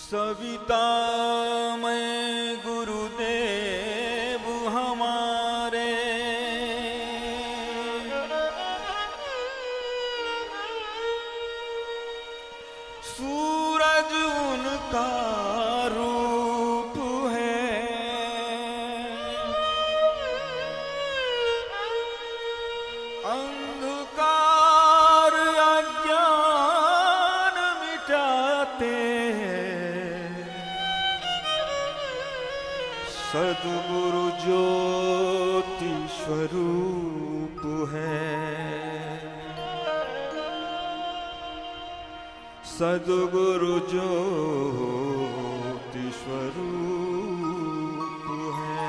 सविता में गुरुदेव हमारे, सूरज उनका रूप है, अंधकार अज्ञान मिटाते सद्गुरु ज्योति स्वरूप है, सद्गुरु ज्योति स्वरूप है।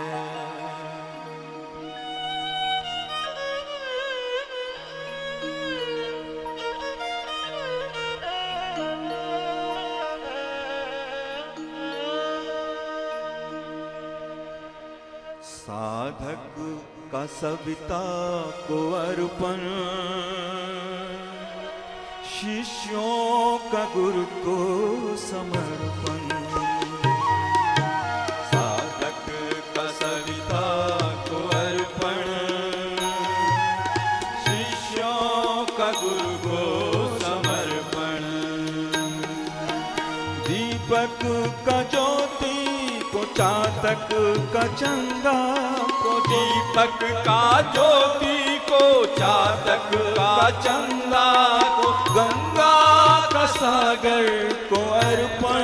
साधक का सविता को अर्पण, शिष्यों का गुरु को समर्पण। साधक का सविता को अर्पण, शिष्यों का गुरु को समर्पण। दीपक का ज्योति को चातक का चंदा को, दीपक का ज्योति को चातक का चंदा को, गंगा का सागर को अर्पण।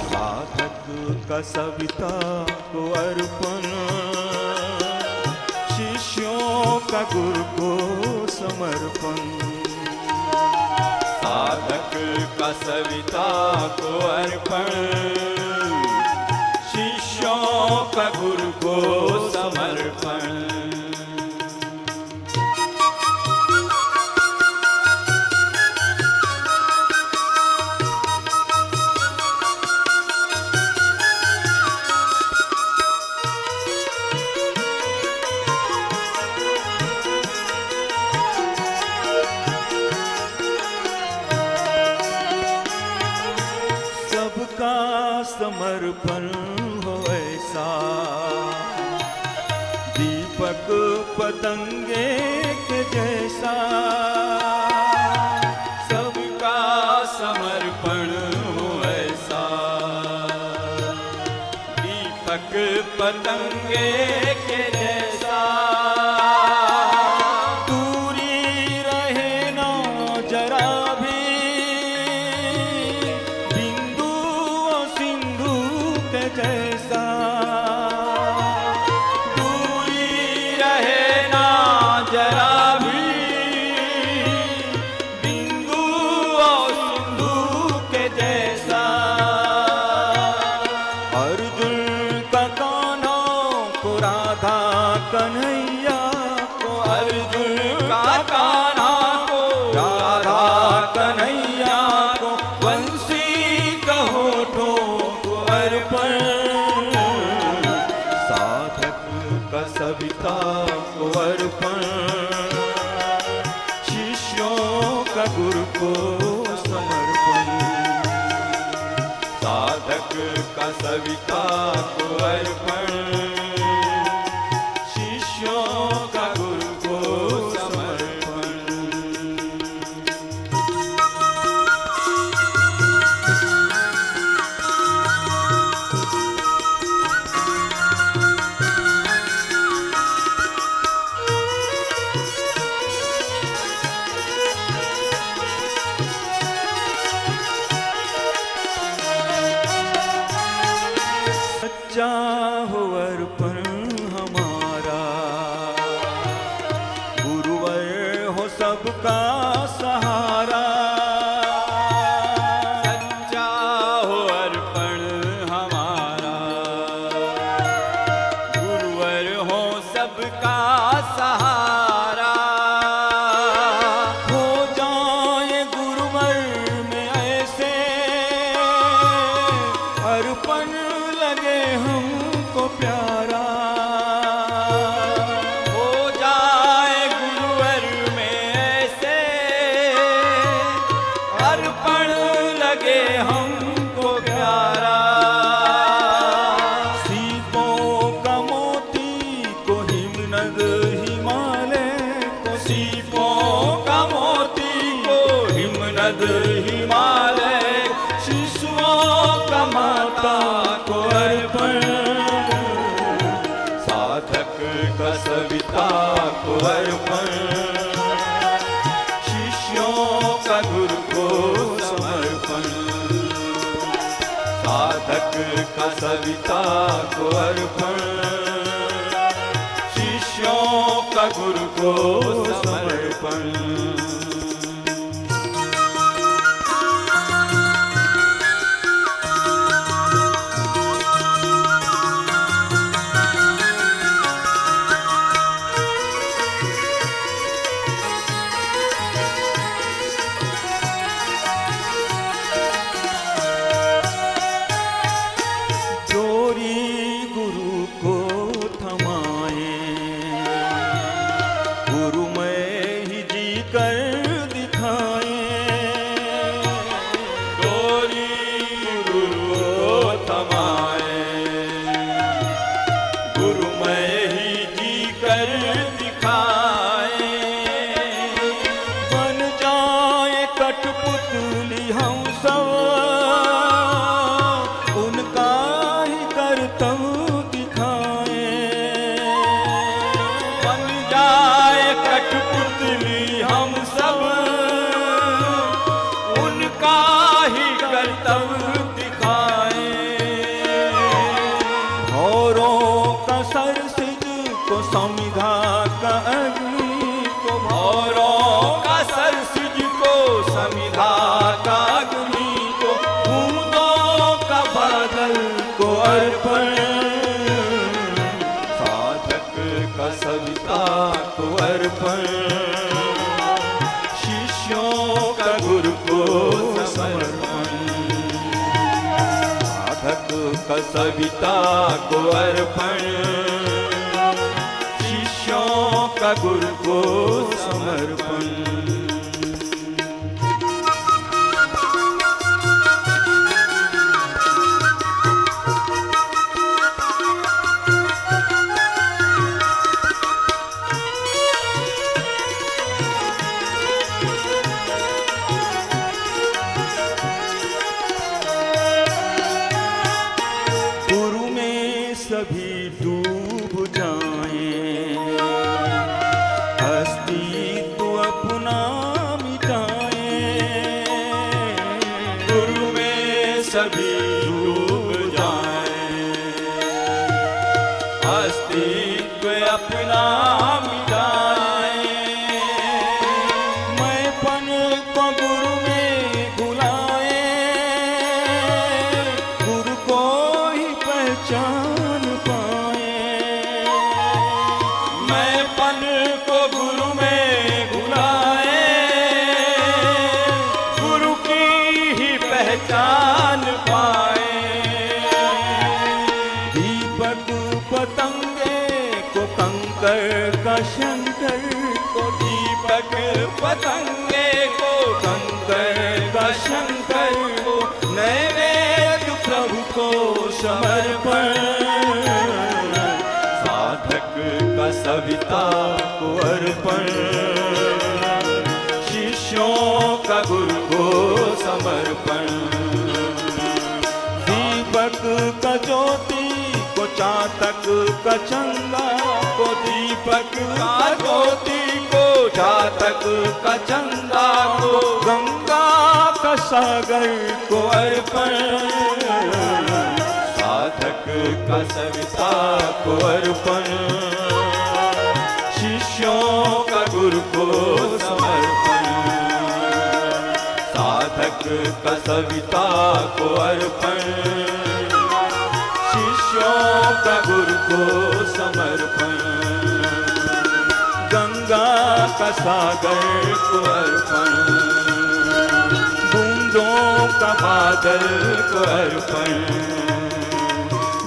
साधक का सविता को अर्पण, शिष्यों का गुरु को समर्पण। साधक का सविता को अर्पण, शिष्यों का गुरु को समर्पण। सबका समर्पण हो ऐसा, दीपक पतंगे के जैसा। सबका समर्पण हो ऐसा, दीपक पतंगे के जैसा। दूरी रहे ना जरा भी जैसा, दूरी रहे ना जरा भी बिंदु और सिंधु के जैसा। अर्जुन का कान्हा को राधा कन्हैया को, अर्जुन का कान्हा को राधा कन्हैया को, वंशी का होठों को अर्पण। साधक का सविता को अर्पण, शिष्यों का गुरु को समर्पण। साधक का सविता को अर्पण, शिष्यों का गुरु को समर्पण। सच्चा हो अर्पण हमारा, गुरुवर हो सबका सहारा। सच्चा हो अर्पण हमारा, गुरुवर हो सबका सहारा। हो जाए गुरुवर में ऐसे, अर्पण लगे हमको प्यारा। हो जाए गुरुवर में ऐसे, अर्पण लगे हम हिमनद हिमालय को सीपों का मोती को हिमनद हिमालय शिशुओं का माता को अर्पण साधक का सविता को अर्पण शिष्यों का गुरु को समर्पण साधक का सविता को अर्पण शिष्यों का गुरु को समर्पण शिष्यों का गुरु को समर्पण साधक का सविता को अर्पण शिष्यों का गुरु को समर्पण सभी डूब जाएं, अस्तित्व अपना मिटाएं। गुरु में सभी डूब जाएं, अस्तित्व अपना मिटाएं। मैंपन को गुरु में भुलाएं, गुरु को ही पहचान शंकर को दीपक पतंगे को कंकर का शंकर को नैवेद्य प्रभु को समर्पण साधक का सविता को अर्पण शिष्यों का गुरु को समर्पण दीपक का ज्योति को चातक का चंगा को दीपक का ज्योति को चातक का चंदा को गंगा का सागर को अर्पण साधक का सविता को अर्पण शिष्यों का गुरु को समर्पण साधक का सविता को अर्पण शिष्यों का गुरु को समर्पण गंगा का सागर को अर्पण बूंदों का बादल को अर्पण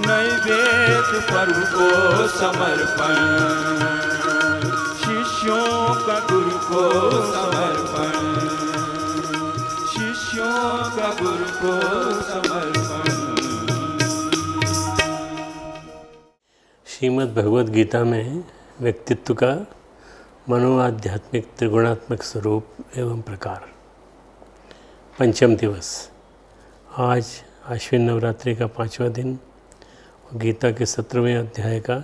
नैवेद्य प्रभु को समर्पण शिष्यों का गुरु को समर्पण शिष्यों का गुरु को समर्पण। श्रीमद् भगवद गीता में व्यक्तित्व का मनोआध्यात्मिक त्रिगुणात्मक स्वरूप एवं प्रकार। पंचम दिवस। आज आश्विन नवरात्रि का 5वां दिन और गीता के 17वें अध्याय का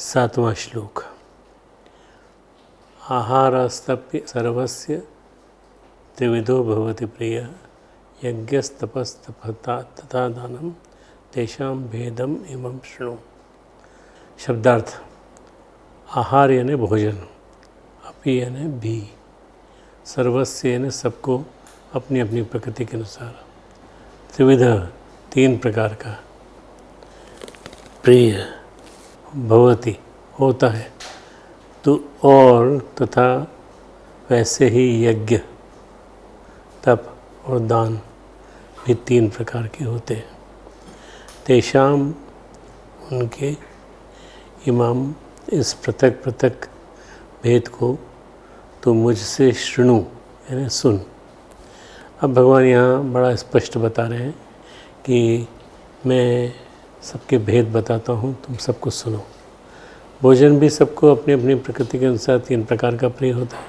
7वां श्लोक। आहारस्तप्य सर्वस्य त्रिविधो भवति प्रिय यज्ञस्तपस्तपता तथा दानम तेषां भेदम इमं शृणु। शब्दार्थ। आहार यानी भोजन, अपि यानी भी, सर्वस्य यानी सबको अपनी अपनी प्रकृति के अनुसार, त्रिविध तीन प्रकार का, प्रिय भवति होता है तो, और तथा वैसे ही यज्ञ, तप और दान भी तीन प्रकार के होते हैं। तेषाम उनके, इमाम इस पृथक पृथक भेद को तो मुझसे शृणु यानी सुन। अब भगवान यहाँ बड़ा स्पष्ट बता रहे हैं कि मैं सबके भेद बताता हूँ, तुम सबको सुनो। भोजन भी सबको अपनी अपनी प्रकृति के अनुसार तीन प्रकार का प्रिय होता है,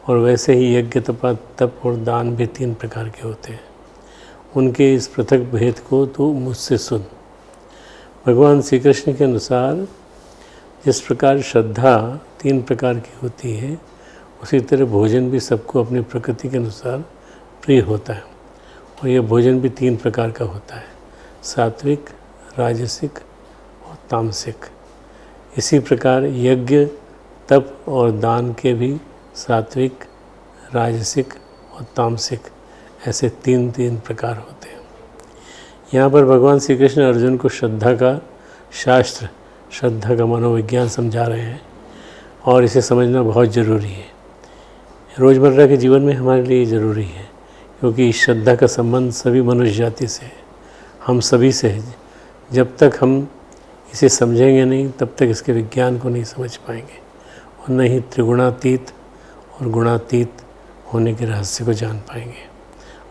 और वैसे ही यज्ञ तप और दान भी तीन प्रकार के होते हैं। उनके इस पृथक भेद को तो मुझसे सुन। भगवान श्री कृष्ण के अनुसार जिस प्रकार श्रद्धा तीन प्रकार की होती है, उसी तरह भोजन भी सबको अपनी प्रकृति के अनुसार प्रिय होता है, और यह भोजन भी तीन प्रकार का होता है, सात्विक, राजसिक और तामसिक। इसी प्रकार यज्ञ, तप और दान के भी सात्विक, राजसिक और तामसिक ऐसे तीन प्रकार होते हैं। यहाँ पर भगवान श्री कृष्ण अर्जुन को श्रद्धा का शास्त्र, श्रद्धा का मनोविज्ञान समझा रहे हैं, और इसे समझना बहुत ज़रूरी है। रोज़मर्रा के जीवन में हमारे लिए ज़रूरी है, क्योंकि इस श्रद्धा का संबंध सभी मनुष्य जाति से है, हम सभी से है। जब तक हम इसे समझेंगे नहीं, तब तक इसके विज्ञान को नहीं समझ पाएंगे, और न ही त्रिगुणातीत और गुणातीत होने के रहस्य को जान पाएंगे।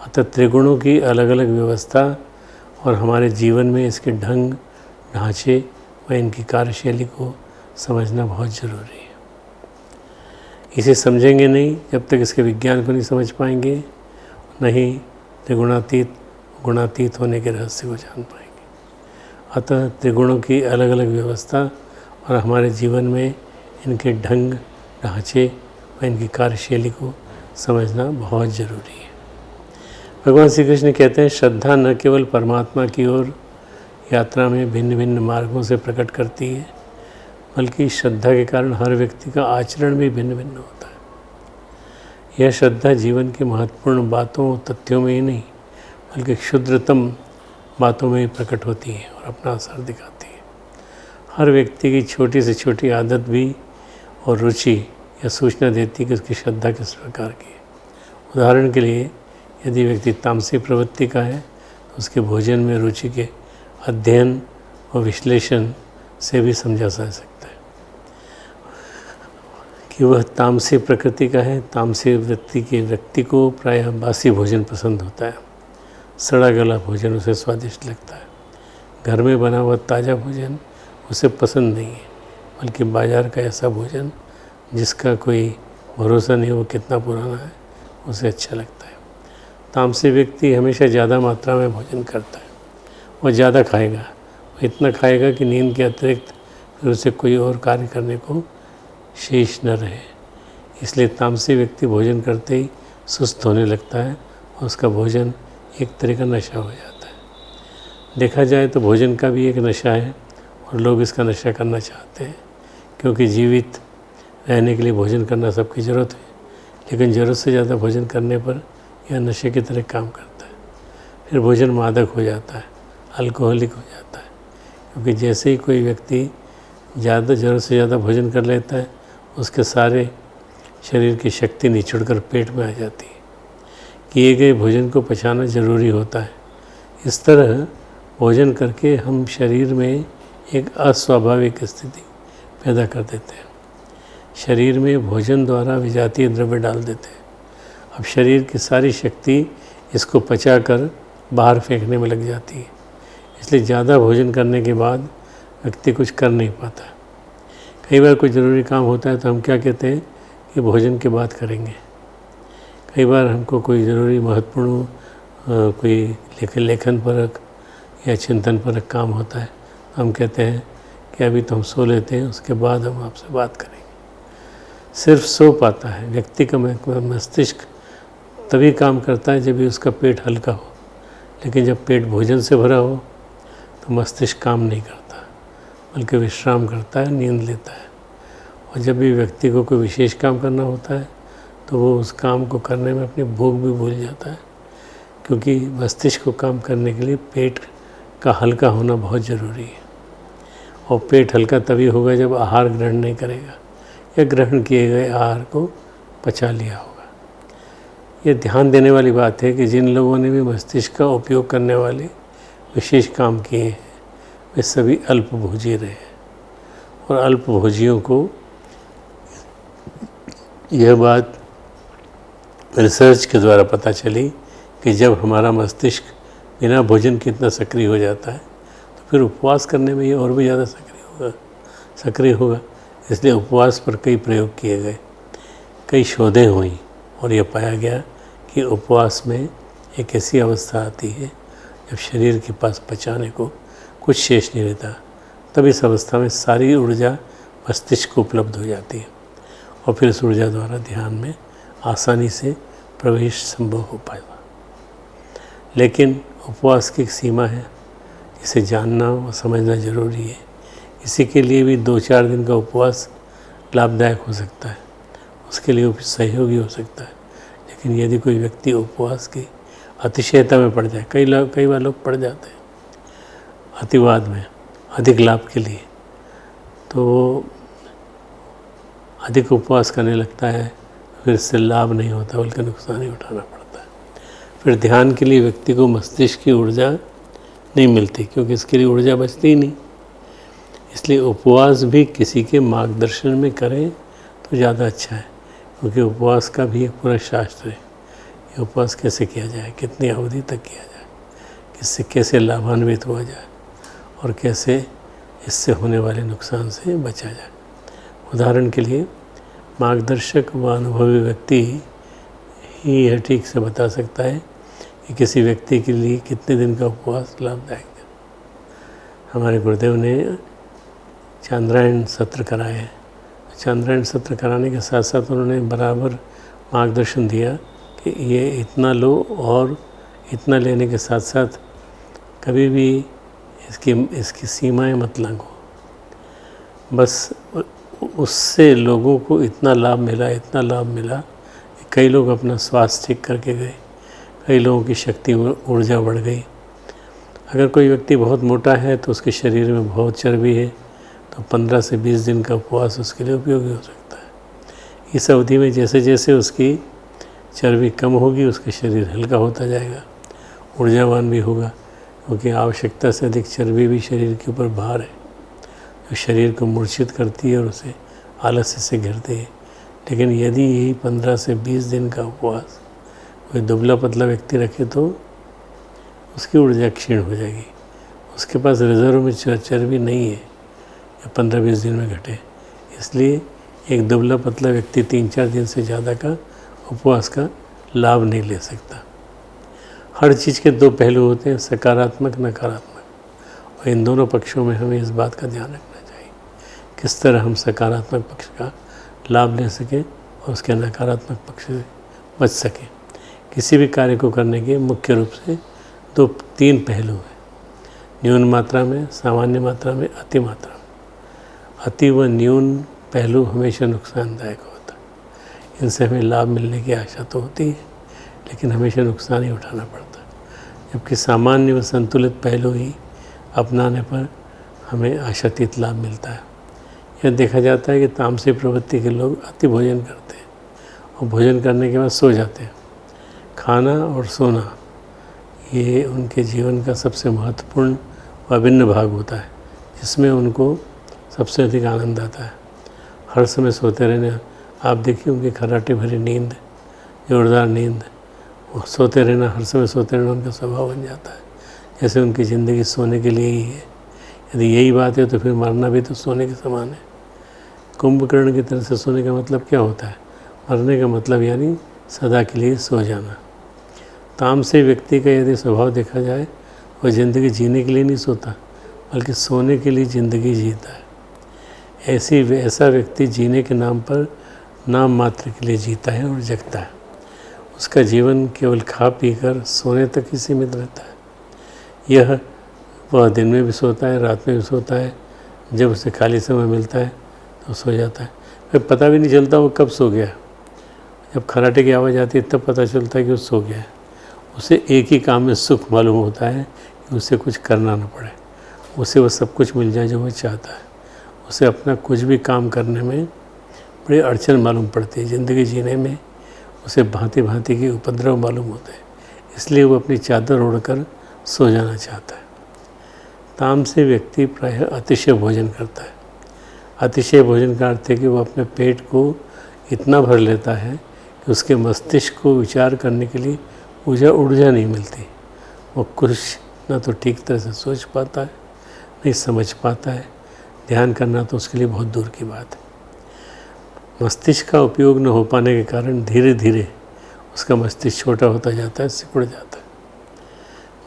अतः त्रिगुणों की अलग अलग व्यवस्था और हमारे जीवन में इसके ढंग, ढांचे व इनकी कार्यशैली को समझना बहुत ज़रूरी है। इसे समझेंगे नहीं जब तक इसके विज्ञान को नहीं समझ पाएंगे, नहीं त्रिगुणातीत गुणातीत होने के रहस्य को जान पाएंगे। अतः त्रिगुणों की अलग अलग व्यवस्था और हमारे जीवन में इनके ढंग, ढांचे व इनकी कार्यशैली को समझना बहुत ज़रूरी है। भगवान श्री कृष्ण कहते हैं, श्रद्धा न केवल परमात्मा की ओर यात्रा में भिन्न भिन्न मार्गों से प्रकट करती है, बल्कि श्रद्धा के कारण हर व्यक्ति का आचरण भी भिन्न भिन्न होता है। यह श्रद्धा जीवन की महत्वपूर्ण बातों, तथ्यों में ही नहीं, बल्कि क्षुद्रतम बातों में ही प्रकट होती है और अपना असर दिखाती है। हर व्यक्ति की छोटी से छोटी आदत भी और रुचि यह सूचना देती है कि उसकी श्रद्धा किस प्रकार की है। उदाहरण के लिए, यदि व्यक्ति तामसिक प्रवृत्ति का है, तो उसके भोजन में रुचि के अध्ययन और विश्लेषण से भी समझा जा सकता है कि वह तामसिक प्रकृति का है। तामसिक वृत्ति के व्यक्ति को प्रायः बासी भोजन पसंद होता है, सड़ा गला भोजन उसे स्वादिष्ट लगता है। घर में बना हुआ ताज़ा भोजन उसे पसंद नहीं है, बल्कि बाज़ार का ऐसा भोजन जिसका कोई भरोसा नहीं वो कितना पुराना है, उसे अच्छा लगता है। तामसिक व्यक्ति हमेशा ज़्यादा मात्रा में भोजन करता है, वो ज़्यादा खाएगा, वो इतना खाएगा कि नींद के अतिरिक्त फिर उसे कोई और कार्य करने को शेष न रहे। इसलिए तामसिक व्यक्ति भोजन करते ही सुस्त होने लगता है, और उसका भोजन एक तरह का नशा हो जाता है। देखा जाए तो भोजन का भी एक नशा है, और लोग इसका नशा करना चाहते हैं, क्योंकि जीवित रहने के लिए भोजन करना सबकी ज़रूरत है। लेकिन ज़रूरत से ज़्यादा भोजन करने पर यह नशे की तरह काम करता है। फिर भोजन मादक हो जाता है, अल्कोहलिक हो जाता है, क्योंकि जैसे ही कोई व्यक्ति ज़रूरत से ज़्यादा भोजन कर लेता है, उसके सारे शरीर की शक्ति निचुड़कर पेट में आ जाती है। किए गए भोजन को पचाना ज़रूरी होता है। इस तरह भोजन करके हम शरीर में एक अस्वाभाविक स्थिति पैदा कर देते हैं। शरीर में भोजन द्वारा विजातीय द्रव्य डाल देते हैं। अब शरीर की सारी शक्ति इसको पचाकर बाहर फेंकने में लग जाती है। इसलिए ज़्यादा भोजन करने के बाद व्यक्ति कुछ कर नहीं पाता, कई बार कोई ज़रूरी काम होता है तो हम क्या कहते हैं कि भोजन के बाद करेंगे। कई बार हमको कोई ज़रूरी महत्वपूर्ण कोई लेखन परक या चिंतन परक काम होता है तो हम कहते हैं कि अभी तो हम सो लेते हैं, उसके बाद हम आपसे बात करेंगे। सिर्फ सो पाता है व्यक्ति का मस्तिष्क तभी काम करता है जब भी उसका पेट हल्का हो, लेकिन जब पेट भोजन से भरा हो तो मस्तिष्क काम नहीं करता, बल्कि विश्राम करता है, नींद लेता है। और जब भी व्यक्ति को कोई विशेष काम करना होता है तो वो उस काम को करने में अपनी भूख भी भूल जाता है, क्योंकि मस्तिष्क को काम करने के लिए पेट का हल्का होना बहुत ज़रूरी है। और पेट हल्का तभी होगा जब आहार ग्रहण नहीं करेगा या ग्रहण किए गए आहार को पचा लिया होगा। ये ध्यान देने वाली बात है कि जिन लोगों ने भी मस्तिष्क का उपयोग करने वाले विशेष काम किए हैं वे सभी अल्पभोजी रहे हैं। और अल्पभोजियों को यह बात रिसर्च के द्वारा पता चली कि जब हमारा मस्तिष्क बिना भोजन के इतना सक्रिय हो जाता है तो फिर उपवास करने में ये और भी ज़्यादा सक्रिय होगा। इसलिए उपवास पर कई प्रयोग किए गए, कई शोधें हुई और यह पाया गया कि उपवास में एक ऐसी अवस्था आती है जब शरीर के पास पचाने को कुछ शेष नहीं रहता। तब इस अवस्था में सारी ऊर्जा मस्तिष्क को उपलब्ध हो जाती है और फिर इस ऊर्जा द्वारा ध्यान में आसानी से प्रवेश संभव हो पाएगा। लेकिन उपवास की एक सीमा है, इसे जानना और समझना ज़रूरी है। किसी के लिए भी 2-4 दिन का उपवास लाभदायक हो सकता है, उसके लिए सहयोगी हो सकता है। लेकिन यदि कोई व्यक्ति उपवास की अतिशयता में पड़ जाए, कई बार लोग पड़ जाते हैं अतिवाद में अधिक लाभ के लिए, तो अधिक उपवास करने लगता है, फिर इससे लाभ नहीं होता बल्कि नुकसान ही उठाना पड़ता है। फिर ध्यान के लिए व्यक्ति को मस्तिष्क की ऊर्जा नहीं मिलती, क्योंकि इसके लिए ऊर्जा बचती ही नहीं। इसलिए उपवास भी किसी के मार्गदर्शन में करें तो ज़्यादा अच्छा है, क्योंकि उपवास का भी एक पूरा शास्त्र है। ये उपवास कैसे किया जाए, कितनी अवधि तक किया जाए, किससे कैसे लाभान्वित हुआ जाए और कैसे इससे होने वाले नुकसान से बचा जाए। उदाहरण के लिए मार्गदर्शक व अनुभवी व्यक्ति ही यह ठीक से बता सकता है कि किसी व्यक्ति के लिए कितने दिन का उपवास लाभदायक है। हमारे गुरुदेव ने चांद्रायण सत्र कराए। चांद्रायण सत्र कराने के साथ साथ उन्होंने बराबर मार्गदर्शन दिया कि ये इतना लो और इतना लेने के साथ साथ कभी भी इसकी सीमाएं मत लांघो। बस उससे लोगों को इतना लाभ मिला कि कई लोग अपना स्वास्थ्य ठीक करके गए, कई लोगों की शक्ति ऊर्जा बढ़ गई। अगर कोई व्यक्ति बहुत मोटा है तो उसके शरीर में बहुत चर्बी है, तो 15 से 20 दिन का उपवास उसके लिए उपयोगी हो सकता है। इस अवधि में जैसे जैसे उसकी चर्बी कम होगी उसका शरीर हल्का होता जाएगा, ऊर्जावान भी होगा, क्योंकि आवश्यकता से अधिक चर्बी भी शरीर के ऊपर भार है जो शरीर को मूर्छित करती है और उसे आलस्य से घेरती है। लेकिन यदि यही 15 से 20 दिन का उपवास कोई दुबला पतला व्यक्ति रखे तो उसकी ऊर्जा क्षीण हो जाएगी, उसके पास रिजर्व में चर्बी नहीं है या 15-20 दिन में घटे। इसलिए एक दुबला पतला व्यक्ति 3-4 दिन से ज़्यादा का उपवास का लाभ नहीं ले सकता। हर चीज़ के 2 पहलू होते हैं, सकारात्मक नकारात्मक, और इन दोनों पक्षों में हमें इस बात का ध्यान रखना चाहिए किस तरह हम सकारात्मक पक्ष का लाभ ले सकें और उसके नकारात्मक पक्ष से बच सकें। किसी भी कार्य को करने के मुख्य रूप से 2-3 पहलू हैं, न्यून मात्रा में, सामान्य मात्रा में, अति मात्रा में। अति व न्यून पहलू हमेशा नुकसानदायक होता है। इनसे हमें लाभ मिलने की आशा तो होती है, लेकिन हमेशा नुकसान ही उठाना पड़ता है। जबकि सामान्य व संतुलित पहलू ही अपनाने पर हमें आशातीत लाभ मिलता है। यह देखा जाता है कि तामसिक प्रवृत्ति के लोग अति भोजन करते हैं और भोजन करने के बाद सो जाते हैं। खाना और सोना ये उनके जीवन का सबसे महत्वपूर्ण व अभिन्न भाग होता है, जिसमें उनको सबसे अधिक आनंद आता है। हर समय सोते रहने, आप देखिए उनकी खर्राटे भरी नींद, जोरदार नींद, वो सोते रहना, हर समय सोते रहना उनका स्वभाव बन जाता है, जैसे उनकी ज़िंदगी सोने के लिए ही है। यदि यही बात है तो फिर मरना भी तो सोने के समान है। कुंभकर्ण की तरह से सोने का मतलब क्या होता है? मरने का मतलब यानी सदा के लिए सो जाना। तामसी व्यक्ति का यदि स्वभाव देखा जाए, वह ज़िंदगी जीने के लिए नहीं सोता, बल्कि सोने के लिए ज़िंदगी जीता है। ऐसा व्यक्ति जीने के नाम पर नाम मात्र के लिए जीता है और जगता है। उसका जीवन केवल खा पी कर सोने तक ही सीमित रहता है। वह दिन में भी सोता है, रात में भी सोता है। जब उसे खाली समय मिलता है तो सो जाता है। फिर पता भी नहीं चलता वो कब सो गया। जब खर्राटे की आवाज़ आती है तब पता चलता है कि वो सो गया है। उसे एक ही काम में सुख मालूम होता है कि उसे कुछ करना ना पड़े, उसे वो सब कुछ मिल जाए जो वो चाहता है। उसे अपना कुछ भी काम करने में बड़ी अड़चन मालूम पड़ती है। ज़िंदगी जीने में उसे भांति भांति के उपद्रव मालूम होते हैं, इसलिए वो अपनी चादर ओढ़कर सो जाना चाहता है। तामसी व्यक्ति प्रायः अतिशय भोजन करता है। अतिशय भोजन का अर्थ है कि वो अपने पेट को इतना भर लेता है कि उसके मस्तिष्क को विचार करने के लिए ऊर्जा नहीं मिलती। वो कुछ ना तो ठीक तरह से सोच पाता है, नहीं समझ पाता है। ध्यान करना तो उसके लिए बहुत दूर की बात है। मस्तिष्क का उपयोग न हो पाने के कारण धीरे धीरे उसका मस्तिष्क छोटा होता जाता है, सिकुड़ जाता है।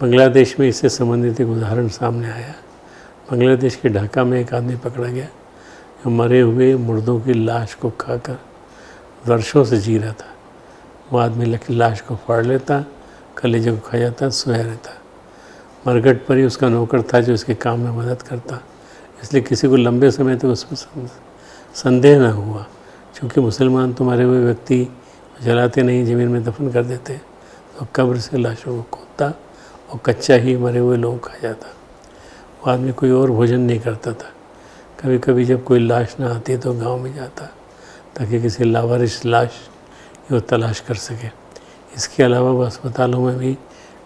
बांग्लादेश में इससे संबंधित एक उदाहरण सामने आया। बांग्लादेश के ढाका में एक आदमी पकड़ा गया जो मरे हुए मुर्दों की लाश को खाकर वर्षों से जी रहा था। वो आदमी लाश को फाड़ लेता, कलेजे को खा जाता, सोया रहता। मरघट पर ही उसका नौकर था जो इसके काम में मदद करता, इसलिए किसी को लंबे समय तक उसमें संदेह न हुआ। क्योंकि मुसलमान तो मरे हुए व्यक्ति जलाते नहीं, ज़मीन में दफन कर देते, तो कब्र से लाशों को खोदता और कच्चा ही मरे हुए लोग खा जाता। वो आदमी कोई और भोजन नहीं करता था। कभी कभी जब कोई लाश ना आती तो गांव में जाता ताकि किसी लावारिस लाश की वो तलाश कर सके। इसके अलावा वो अस्पतालों में भी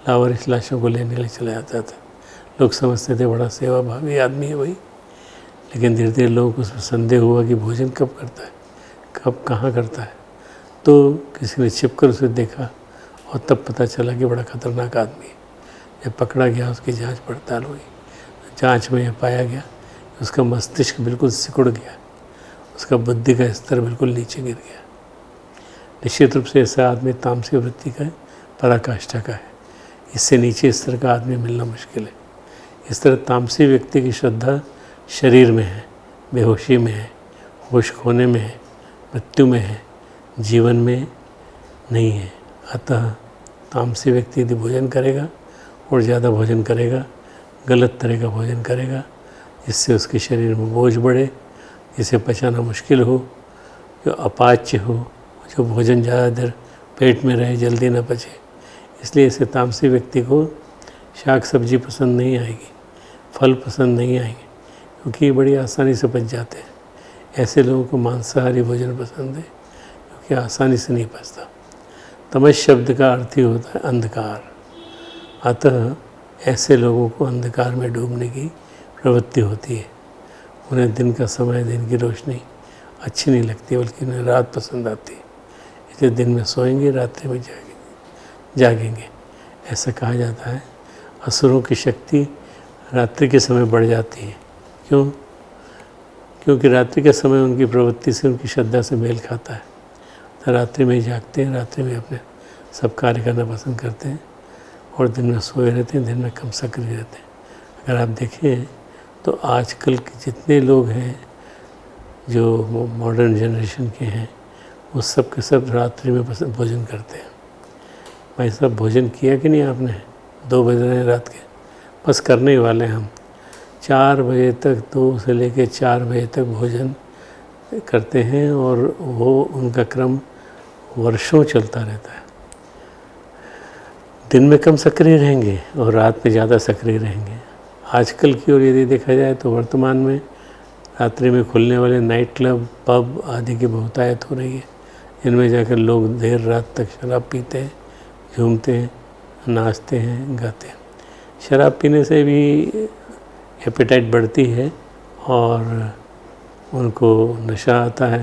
लावारिस लाशों को लेने के लिए चला जाता था। लोग समझते थे बड़ा सेवा भावी आदमी है वही, लेकिन धीरे धीरे लोगों को उसमें संदेह हुआ कि भोजन कब करता है, कब कहाँ करता है। तो किसी ने छिप कर उसे देखा और तब पता चला कि बड़ा खतरनाक आदमी है। जब पकड़ा गया, उसकी जांच पड़ताल हुई। जांच में यह पाया गया कि उसका मस्तिष्क बिल्कुल सिकुड़ गया, उसका बुद्धि का स्तर बिल्कुल नीचे गिर गया। निश्चित रूप से ऐसा आदमी तामसी वृत्ति का पराकाष्ठा का है। इससे नीचे स्तर का आदमी मिलना मुश्किल है। इस तरह तामसी व्यक्ति की श्रद्धा शरीर में है, बेहोशी में है, होश खोने में है, मृत्यु में है, जीवन में नहीं है। अतः तामसी व्यक्ति यदि भोजन करेगा और ज़्यादा भोजन करेगा, गलत तरह का भोजन करेगा, जिससे उसके शरीर में बोझ बढ़े, जिसे पचाना मुश्किल हो, जो अपाच्य हो, जो भोजन ज़्यादा देर पेट में रहे, जल्दी न पचे। इसलिए ऐसे तामसी व्यक्ति को शाक सब्जी पसंद नहीं आएगी, फल पसंद नहीं आएंगे, क्योंकि ये बड़ी आसानी से पच जाते हैं। ऐसे लोगों को मांसाहारी भोजन पसंद है, क्योंकि आसानी से नहीं पचता। तमस शब्द का अर्थ ही होता है अंधकार। अतः ऐसे लोगों को अंधकार में डूबने की प्रवृत्ति होती है। उन्हें दिन का समय, दिन की रोशनी अच्छी नहीं लगती, बल्कि उन्हें रात पसंद आती है। इसलिए दिन में सोएंगे, रात्रि में जागेंगे। ऐसा कहा जाता है असुरों की शक्ति रात्रि के समय बढ़ जाती है। क्यों? क्योंकि रात्रि के समय उनकी प्रवृत्ति से, उनकी श्रद्धा से मेल खाता है। तो रात्रि में ही जागते हैं, रात्रि में अपने सब कार्य करना पसंद करते हैं और दिन में सोए रहते हैं, दिन में कम सक्रिय रहते हैं। अगर आप देखें तो आजकल के जितने लोग हैं जो मॉडर्न जनरेशन के हैं, वो सब के सब रात्रि में भोजन करते हैं। भाई साहब, भोजन किया कि नहीं आपने? 2 बज रहे हैं रात के, बस करने ही वाले हैं हम। 4 बजे तक, 2 से लेकर 4 बजे तक भोजन करते हैं और वो उनका क्रम वर्षों चलता रहता है। दिन में कम सक्रिय रहेंगे और रात में ज़्यादा सक्रिय रहेंगे। आजकल की ओर यदि देखा जाए तो वर्तमान में रात्रि में खुलने वाले नाइट क्लब, पब आदि की बहुतायत हो रही है, जिनमें जाकर लोग देर रात तक शराब पीते हैं, झूमते हैं, नाचते हैं, गाते हैं। शराब पीने से भी एपेटाइट बढ़ती है और उनको नशा आता है।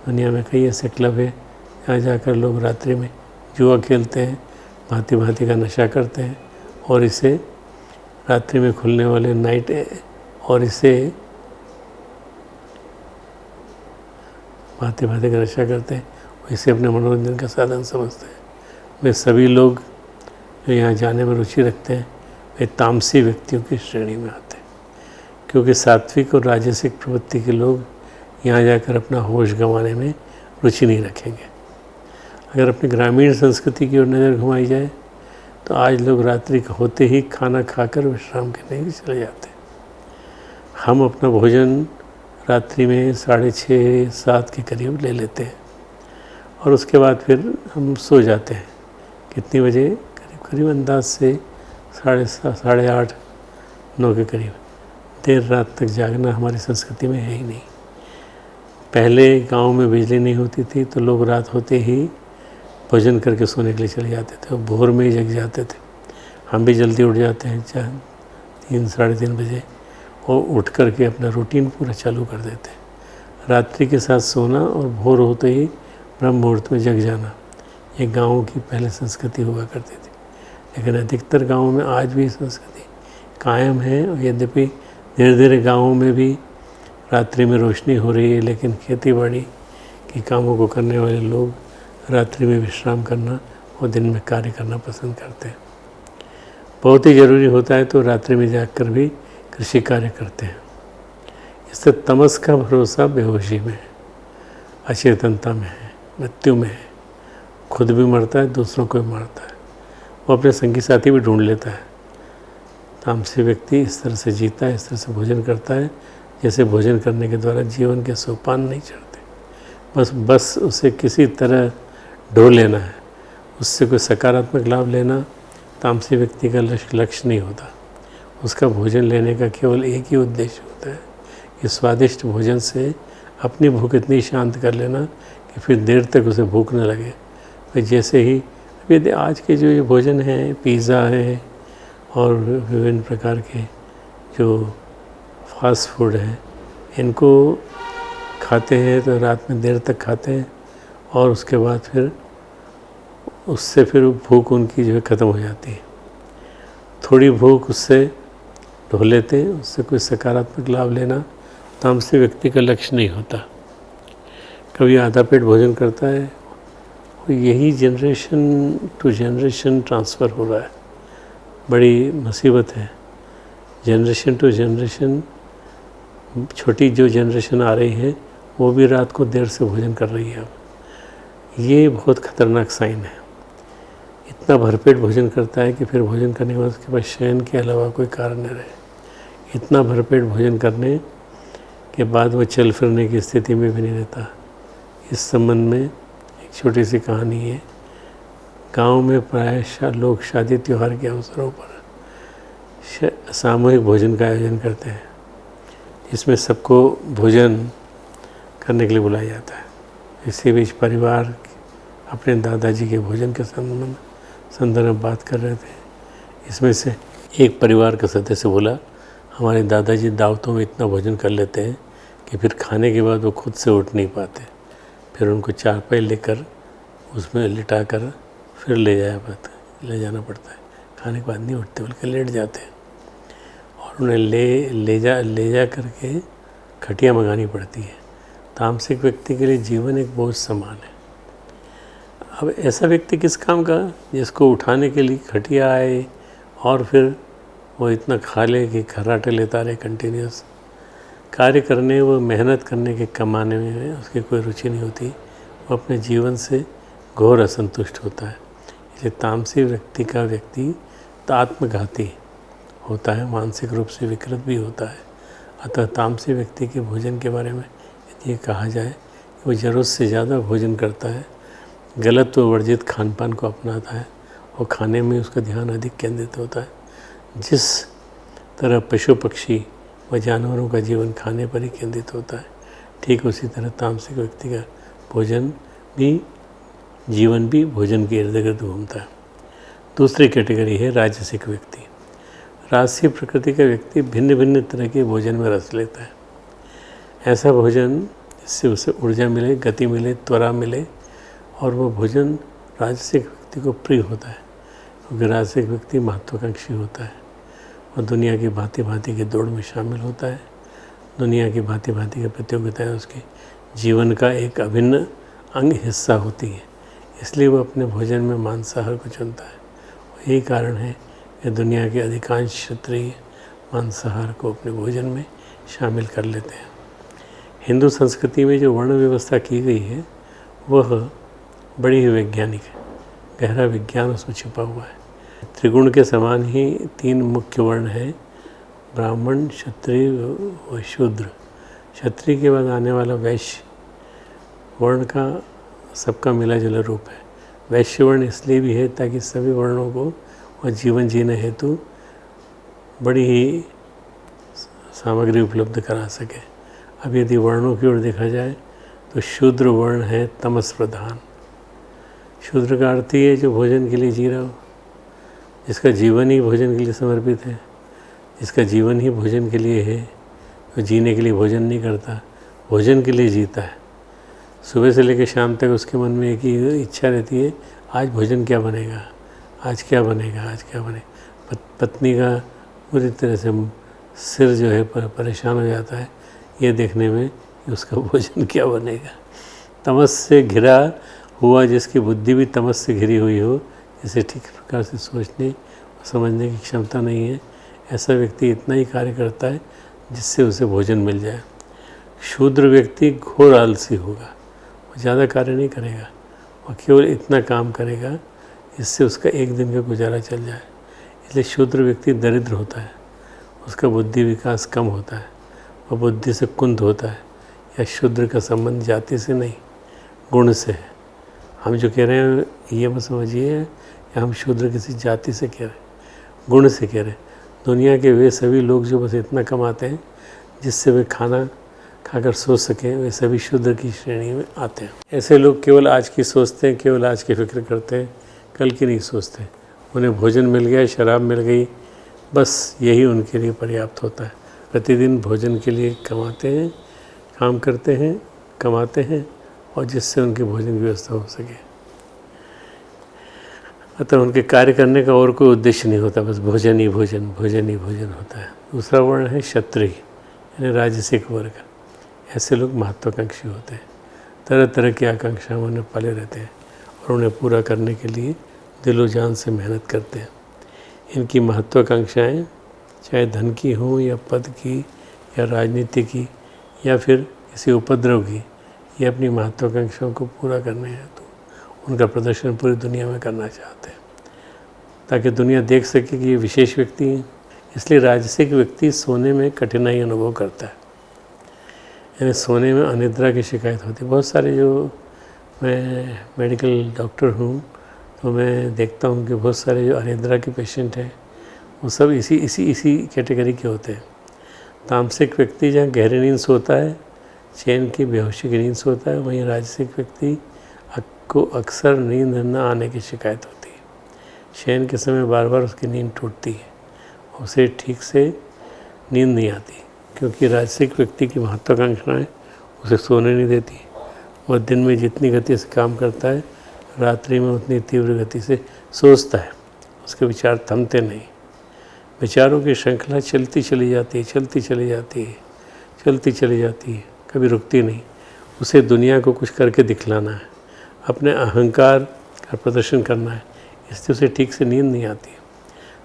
दुनिया में कई ऐसे क्लब हैं जहाँ जाकर लोग रात्रि में जुआ खेलते हैं, भांति भांति का नशा करते हैं और इसे रात्रि में खुलने वाले नाइट और इसे भांति भांति का नशा करते हैं, इसे अपने मनोरंजन का साधन समझते हैं। वे सभी लोग जो यहाँ जाने में रुचि रखते हैं वे तामसी व्यक्तियों की श्रेणी में आते हैं, क्योंकि सात्विक और राजसिक प्रवृत्ति के लोग यहाँ जाकर अपना होश गंवाने में रुचि नहीं रखेंगे। अगर अपनी ग्रामीण संस्कृति की ओर नज़र घुमाई जाए तो आज लोग रात्रि होते ही खाना खाकर विश्राम करने के लिए चले जाते हैं। हम अपना भोजन रात्रि में 6:30-7 के करीब ले लेते हैं और उसके बाद फिर हम सो जाते हैं। कितने बजे? करीब करीब अंदाज से 7:30, 8:30, 9 के करीब। देर रात तक जागना हमारी संस्कृति में है ही नहीं। पहले गांव में बिजली नहीं होती थी तो लोग रात होते ही भोजन करके सोने के लिए चले जाते थे और भोर में ही जग जाते थे। हम भी जल्दी उठ जाते हैं 3, 3:30 बजे और उठ करके अपना रूटीन पूरा चालू कर देते हैं। रात्रि के साथ सोना और भोर होते ही ब्रह्म मुहूर्त में जग जाना, ये गाँव की पहले संस्कृति हुआ करती थी। लेकिन अधिकतर गाँवों में आज भी संस्कृति कायम है और यद्यपि धीरे धीरे गाँवों में भी रात्रि में रोशनी हो रही है, लेकिन खेती बाड़ी के कामों को करने वाले लोग रात्रि में विश्राम करना और दिन में कार्य करना पसंद करते हैं। बहुत ही ज़रूरी होता है तो रात्रि में जागकर भी कृषि कार्य करते हैं। इससे तमस का भरोसा बेहोशी में है, अचेतनता में है, मृत्यु में है। खुद भी मरता है, दूसरों को भी मारता है। वो अपने संगी साथी भी ढूंढ लेता है। तामसी व्यक्ति इस तरह से जीता है, इस तरह से भोजन करता है जैसे भोजन करने के द्वारा जीवन के सोपान नहीं चढ़ते। बस उसे किसी तरह ढो लेना है, उससे कोई सकारात्मक लाभ लेना तामसी व्यक्ति का लक्ष्य नहीं होता। उसका भोजन लेने का केवल एक ही उद्देश्य होता है कि स्वादिष्ट भोजन से अपनी भूख इतनी शांत कर लेना कि फिर देर तक उसे भूख न लगे। फिर जैसे ही यदि आज के जो ये भोजन है, पिज़्ज़ा है और विभिन्न प्रकार के जो फास्ट फूड है, इनको खाते हैं तो रात में देर तक खाते हैं और उसके बाद फिर उससे फिर भूख उनकी जो है ख़त्म हो जाती है। थोड़ी भूख उससे ढो लेते हैं, उससे कोई सकारात्मक लाभ लेना तामसी व्यक्ति का लक्ष्य नहीं होता। कभी आधा पेट भोजन करता है, यही जनरेशन टू जनरेशन ट्रांसफ़र हो रहा है। बड़ी मुसीबत है। जनरेशन टू जनरेशन, छोटी जो जनरेशन आ रही है वो भी रात को देर से भोजन कर रही है। अब ये बहुत ख़तरनाक साइन है। इतना भरपेट भोजन करता है कि फिर भोजन करने के बाद उसके पास शयन के अलावा कोई कारण नहीं रहे। इतना भरपेट भोजन करने के बाद वो चल फिरने की स्थिति में भी नहीं रहता। इस संबंध में एक छोटी सी कहानी है। गांव में प्रायः लोग शादी त्यौहार के अवसरों पर सामूहिक भोजन का आयोजन करते हैं, जिसमें सबको भोजन करने के लिए बुलाया जाता है। इसी बीच परिवार अपने दादाजी के भोजन के संदर्भ में बात कर रहे थे। इसमें से एक परिवार का सदस्य बोला, हमारे दादाजी दावतों में इतना भोजन कर लेते हैं कि फिर खाने के बाद वो खुद से उठ नहीं पाते। फिर उनको चारपाई लेकर उसमें लिटा कर फिर ले जाना पड़ता है। खाने के बाद नहीं उठते बल्कि लेट जाते हैं और उन्हें ले जा करके खटिया मंगानी पड़ती है। तामसिक व्यक्ति के लिए जीवन एक बोझ समान है। अब ऐसा व्यक्ति किस काम का, जिसको उठाने के लिए खटिया आए और फिर वो इतना खा ले कि खर्राटे लेता रहे कंटिन्यूस। कार्य करने, वो मेहनत करने के कमाने में उसकी कोई रुचि नहीं होती। वो अपने जीवन से घोर असंतुष्ट होता है। इसलिए तामसी व्यक्ति का व्यक्ति आत्मघाती होता है, मानसिक रूप से विकृत भी होता है। अतः तामसी व्यक्ति के भोजन के बारे में यदि ये कहा जाए कि वो ज़रूरत से ज़्यादा भोजन करता है, गलत व वर्जित खान पान को अपनाता है और खाने में उसका ध्यान अधिक केंद्रित होता है। जिस तरह पशु पक्षी व जानवरों का जीवन खाने पर ही केंद्रित होता है, ठीक उसी तरह तामसिक व्यक्ति का जीवन भी भोजन के इर्द गिर्द घूमता है। दूसरी कैटेगरी है राजसिक व्यक्ति। राजसी प्रकृति का व्यक्ति भिन्न भिन्न तरह के भोजन में रस लेता है। ऐसा भोजन जिससे उसे ऊर्जा मिले, गति मिले, त्वरा मिले, और वह भोजन राजसिक व्यक्ति को प्रिय होता है, क्योंकि राजसिक व्यक्ति महत्वाकांक्षी होता है। वह दुनिया की भांति भांति की दौड़ में शामिल होता है। दुनिया की भांति भांति की प्रतियोगिताएं उसके जीवन का एक अभिन्न अंग हिस्सा होती है, इसलिए वो अपने भोजन में मांसाहार को चुनता है। यही कारण है कि दुनिया के अधिकांश क्षत्रिय मांसाहार को अपने भोजन में शामिल कर लेते हैं। हिंदू संस्कृति में जो वर्ण व्यवस्था की गई है वह बड़ी ही वैज्ञानिक है, गहरा विज्ञान उसमें छिपा हुआ है। त्रिगुण के समान ही 3 मुख्य वर्ण हैं, ब्राह्मण, क्षत्रिय व शूद्र। क्षत्रिय के बाद आने वाला वैश्य वर्ण का सबका मिला जुला रूप है। वैश्य वर्ण इसलिए भी है ताकि सभी वर्णों को वह जीवन जीने हेतु बड़ी ही सामग्री उपलब्ध करा सके। अब यदि वर्णों की ओर देखा जाए तो शूद्र वर्ण है तमस प्रधान। शूद्र का अर्थ ही है जो भोजन के लिए जी रहा हो, जिसका जीवन ही भोजन के लिए समर्पित है, जिसका जीवन ही भोजन के लिए है, वो जीने के लिए भोजन नहीं करता, भोजन के लिए जीता है। सुबह से लेकर शाम तक उसके मन में एक ही इच्छा रहती है, आज भोजन क्या बनेगा, आज क्या बनेगा, आज क्या बनेगा। पत्नी का पूरी तरह से सिर जो है परेशान हो जाता है ये देखने में कि उसका भोजन क्या बनेगा। तमस से घिरा हुआ जिसकी बुद्धि भी तमस से घिरी हुई हो, जिसे ठीक प्रकार से सोचने और समझने की क्षमता नहीं है, ऐसा व्यक्ति इतना ही कार्य करता है जिससे उसे भोजन मिल जाए। शूद्र व्यक्ति घोर आलसी होगा, वो ज़्यादा कार्य नहीं करेगा, वो केवल इतना काम करेगा जिससे उसका एक दिन का गुजारा चल जाए। इसलिए शूद्र व्यक्ति दरिद्र होता है, उसका बुद्धि विकास कम होता है, वह बुद्धि से कुंद होता है। या शूद्र का संबंध जाति से नहीं गुण से है। हम जो कह रहे हैं ये मत समझिए कि हम शूद्र किसी जाति से कह रहे हैं, गुण से कह रहे हैं। दुनिया के वे सभी लोग जो बस इतना कमाते हैं जिससे वे खाना खाकर सो सकें, वे सभी शूद्र की श्रेणी में आते हैं। ऐसे लोग केवल आज की सोचते हैं, केवल आज की फिक्र करते हैं, कल की नहीं सोचते। उन्हें भोजन मिल गया, शराब मिल गई, बस यही उनके लिए पर्याप्त होता है। प्रतिदिन भोजन के लिए कमाते हैं, काम करते हैं, कमाते हैं और जिससे उनकी भोजन की व्यवस्था हो सके। अतः उनके कार्य करने का और कोई उद्देश्य नहीं होता, बस भोजन ही भोजन, भोजन ही भोजन होता है। दूसरा वर्ण है क्षत्रिय यानी राजसिक वर्ग। ऐसे लोग महत्वाकांक्षी होते हैं, तरह तरह की आकांक्षाओं में पले रहते हैं और उन्हें पूरा करने के लिए दिलो जान से मेहनत करते हैं। इनकी महत्वाकांक्षाएँ चाहे धन की हों या पद की या राजनीति की या फिर किसी उपद्रव की, ये अपनी महत्वाकांक्षाओं को पूरा करने हेतु उनका प्रदर्शन पूरी दुनिया में करना चाहते हैं ताकि दुनिया देख सके कि ये विशेष व्यक्ति हैं। इसलिए राजसिक व्यक्ति सोने में कठिनाई अनुभव करता है, यानी सोने में अनिद्रा की शिकायत होती है। बहुत सारे जो मैं मेडिकल डॉक्टर हूँ तो मैं देखता हूँ कि बहुत सारे जो अनिद्रा के पेशेंट हैं वो सब इसी कैटेगरी के होते हैं। तामसिक व्यक्ति जहाँ गहरी नींद सोता है, चैन की बेहोशी की नींद सोता है, वहीं राजसिक व्यक्ति को अक्सर नींद न आने की शिकायत होती है। शयन के समय बार बार उसकी नींद टूटती है, उसे ठीक से नींद नहीं आती क्योंकि राजसिक व्यक्ति की महत्वाकांक्षाएँ उसे सोने नहीं देती। वह दिन में जितनी गति से काम करता है, रात्रि में उतनी तीव्र गति से सोचता है। उसके विचार थमते नहीं, विचारों की श्रृंखला चलती चली जाती है, चलती चली जाती है, चलती चली जाती है, कभी रुकती नहीं। उसे दुनिया को कुछ करके दिखलाना है, अपने अहंकार का प्रदर्शन करना है, इससे उसे ठीक से नींद नहीं आती।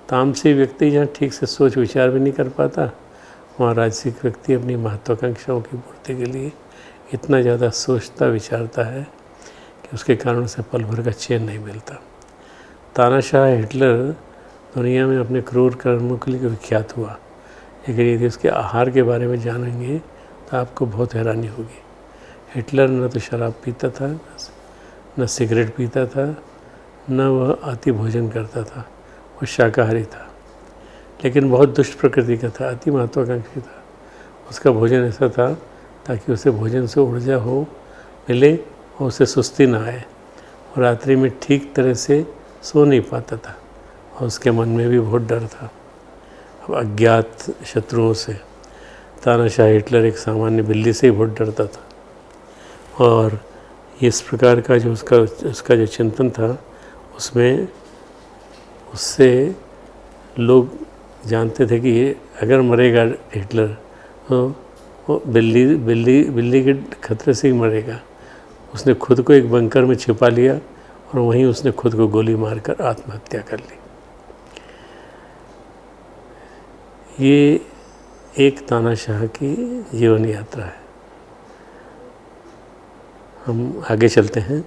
तामसी व्यक्ति जहाँ ठीक से सोच विचार भी नहीं कर पाता, वहाँ राजसिक व्यक्ति अपनी महत्वाकांक्षाओं की पूर्ति के लिए इतना ज़्यादा सोचता विचारता है कि उसके कारण उसे पल भर का चैन नहीं मिलता। तानाशाह हिटलर दुनिया में अपने क्रूर कर्मों के लिए विख्यात हुआ, लेकिन यदि उसके आहार के बारे में जानेंगे तो आपको बहुत हैरानी होगी। हिटलर न तो शराब पीता था, न सिगरेट पीता था, न वह अति भोजन करता था, वह शाकाहारी था, लेकिन बहुत दुष्ट प्रकृति का था, अति महत्वाकांक्षी था। उसका भोजन ऐसा था ताकि उसे भोजन से ऊर्जा हो मिले और उसे सुस्ती ना आए, और रात्रि में ठीक तरह से सो नहीं पाता था और उसके मन में भी बहुत डर था अब अज्ञात शत्रुओं से। तानाशाह हिटलर एक सामान्य बिल्ली से ही बहुत डरता था और इस प्रकार का जो उसका जो चिंतन था उसमें उससे लोग जानते थे कि ये अगर मरेगा हिटलर तो वो बिल्ली के खतरे से ही मरेगा। उसने खुद को एक बंकर में छिपा लिया और वहीं उसने खुद को गोली मारकर आत्महत्या कर ली। ये एक तानाशाह की जीवन यात्रा है। हम आगे चलते हैं।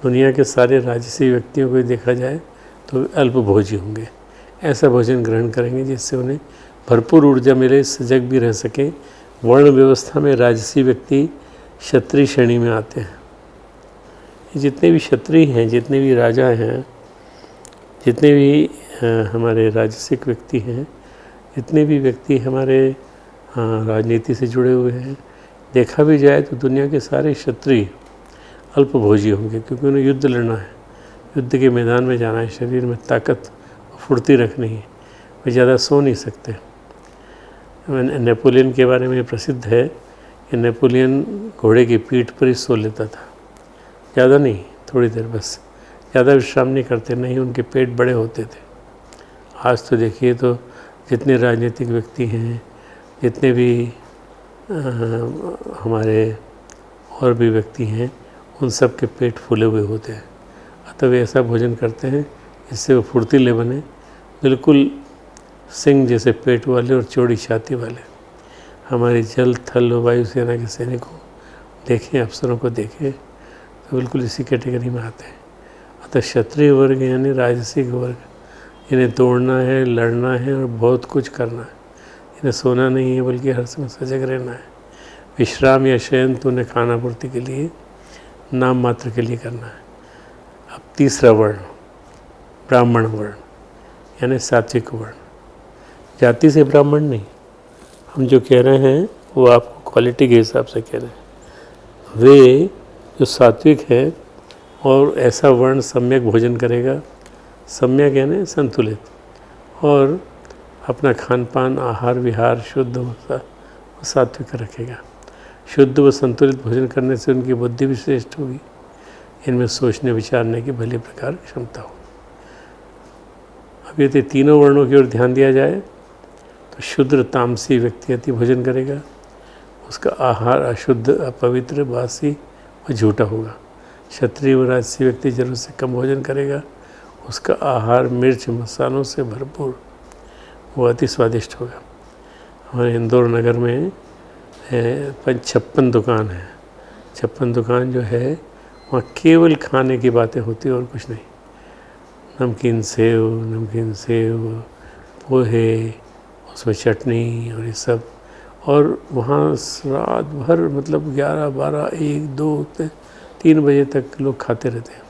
दुनिया के सारे राजसी व्यक्तियों को देखा जाए तो अल्पभोजी होंगे। ऐसा भोजन ग्रहण करेंगे जिससे उन्हें भरपूर ऊर्जा मिले, सजग भी रह सके। वर्ण व्यवस्था में राजसी व्यक्ति क्षत्रिय श्रेणी में आते हैं। जितने भी क्षत्रिय हैं, जितने भी राजा हैं, जितने भी हमारे राजसिक व्यक्ति हैं, जितने भी व्यक्ति हमारे राजनीति से जुड़े हुए हैं, देखा भी जाए तो दुनिया के सारे क्षत्रिय अल्पभोजी होंगे, क्योंकि उन्हें युद्ध लड़ना है, युद्ध के मैदान में जाना है, शरीर में ताकत फुर्ती रखनी है, वे ज़्यादा सो नहीं सकते। नेपोलियन के बारे में प्रसिद्ध है कि नेपोलियन घोड़े की पीठ पर ही सो लेता था, ज़्यादा नहीं, थोड़ी देर बस, ज़्यादा विश्राम नहीं करते, नहीं उनके पेट बड़े होते थे। आज तो देखिए तो जितने राजनीतिक व्यक्ति हैं, जितने भी हमारे और भी व्यक्ति हैं, उन सब के पेट फूले हुए होते हैं। अतः वे ऐसा भोजन करते हैं जिससे वो फुर्तीले बने, बिल्कुल सिंह जैसे पेट वाले और चौड़ी छाती वाले। हमारी जल थल वायुसेना के सैनिकों देखें, अफसरों को देखें तो बिल्कुल इसी कैटेगरी में आते हैं। अतः क्षत्रिय वर्ग यानी राजसिक वर्ग, इन्हें दौड़ना है, लड़ना है और बहुत कुछ करना है। इन्हें सोना नहीं है बल्कि हर समय सजग रहना है। विश्राम या शयन तो उन्हें खाना पूर्ति के लिए, नाम मात्र के लिए करना है। अब तीसरा वर्ण, ब्राह्मण वर्ण यानी सात्विक वर्ण। जाति से ब्राह्मण नहीं, हम जो कह रहे हैं वो आपको क्वालिटी के हिसाब से कह रहे हैं। वे जो सात्विक है और ऐसा वर्ण सम्यक भोजन करेगा, सम्यक यानी संतुलित, और अपना खान पान आहार विहार शुद्ध व सात्विक रखेगा। शुद्ध व संतुलित भोजन करने से उनकी बुद्धि भी श्रेष्ठ होगी, इनमें सोचने विचारने की भली प्रकार क्षमता होगी। अब यदि तीनों वर्णों की ओर ध्यान दिया जाए तो शूद्र तामसी व्यक्ति अति भोजन करेगा, उसका आहार अशुद्ध, अपवित्र, बासी व झूठा होगा। क्षत्रिय व राजसी व्यक्ति जरूरत से कम भोजन करेगा, उसका आहार मिर्च मसालों से भरपूर, वो अति स्वादिष्ट होगा। हमारे इंदौर नगर में 56 दुकान है। 56 दुकान जो है वहाँ केवल खाने की बातें होती और कुछ नहीं। नमकीन सेव, पोहे, उसमें चटनी और ये सब, और वहाँ रात भर मतलब 11, 12, 1, 2, 3 बजे तक लोग खाते रहते हैं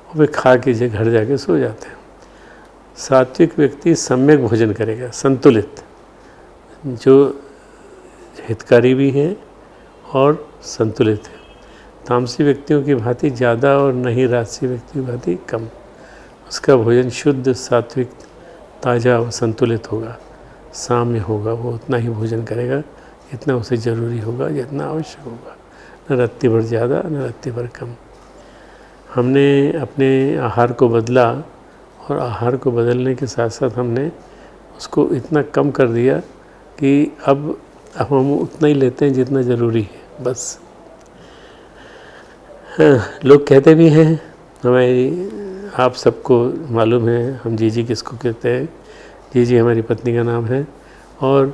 और वे खा के घर जाके सो जाते हैं। सात्विक व्यक्ति सम्यक भोजन करेगा, संतुलित, जो हितकारी भी है और संतुलित है। तामसी व्यक्तियों की भांति ज़्यादा और नहीं राजसी व्यक्ति की भांति कम। उसका भोजन शुद्ध, सात्विक, ताज़ा व संतुलित होगा, साम्य होगा। वो उतना ही भोजन करेगा जितना उसे ज़रूरी होगा, जितना आवश्यक होगा, न रत्ती भर ज़्यादा न रत्ती भर कम। हमने अपने आहार को बदला और आहार को बदलने के साथ साथ हमने उसको इतना कम कर दिया कि अब हम उतना ही लेते हैं जितना ज़रूरी है, बस। हाँ, लोग कहते भी हैं, हमारी आप सबको मालूम है हम जीजी किसको कहते हैं। जीजी हमारी पत्नी का नाम है और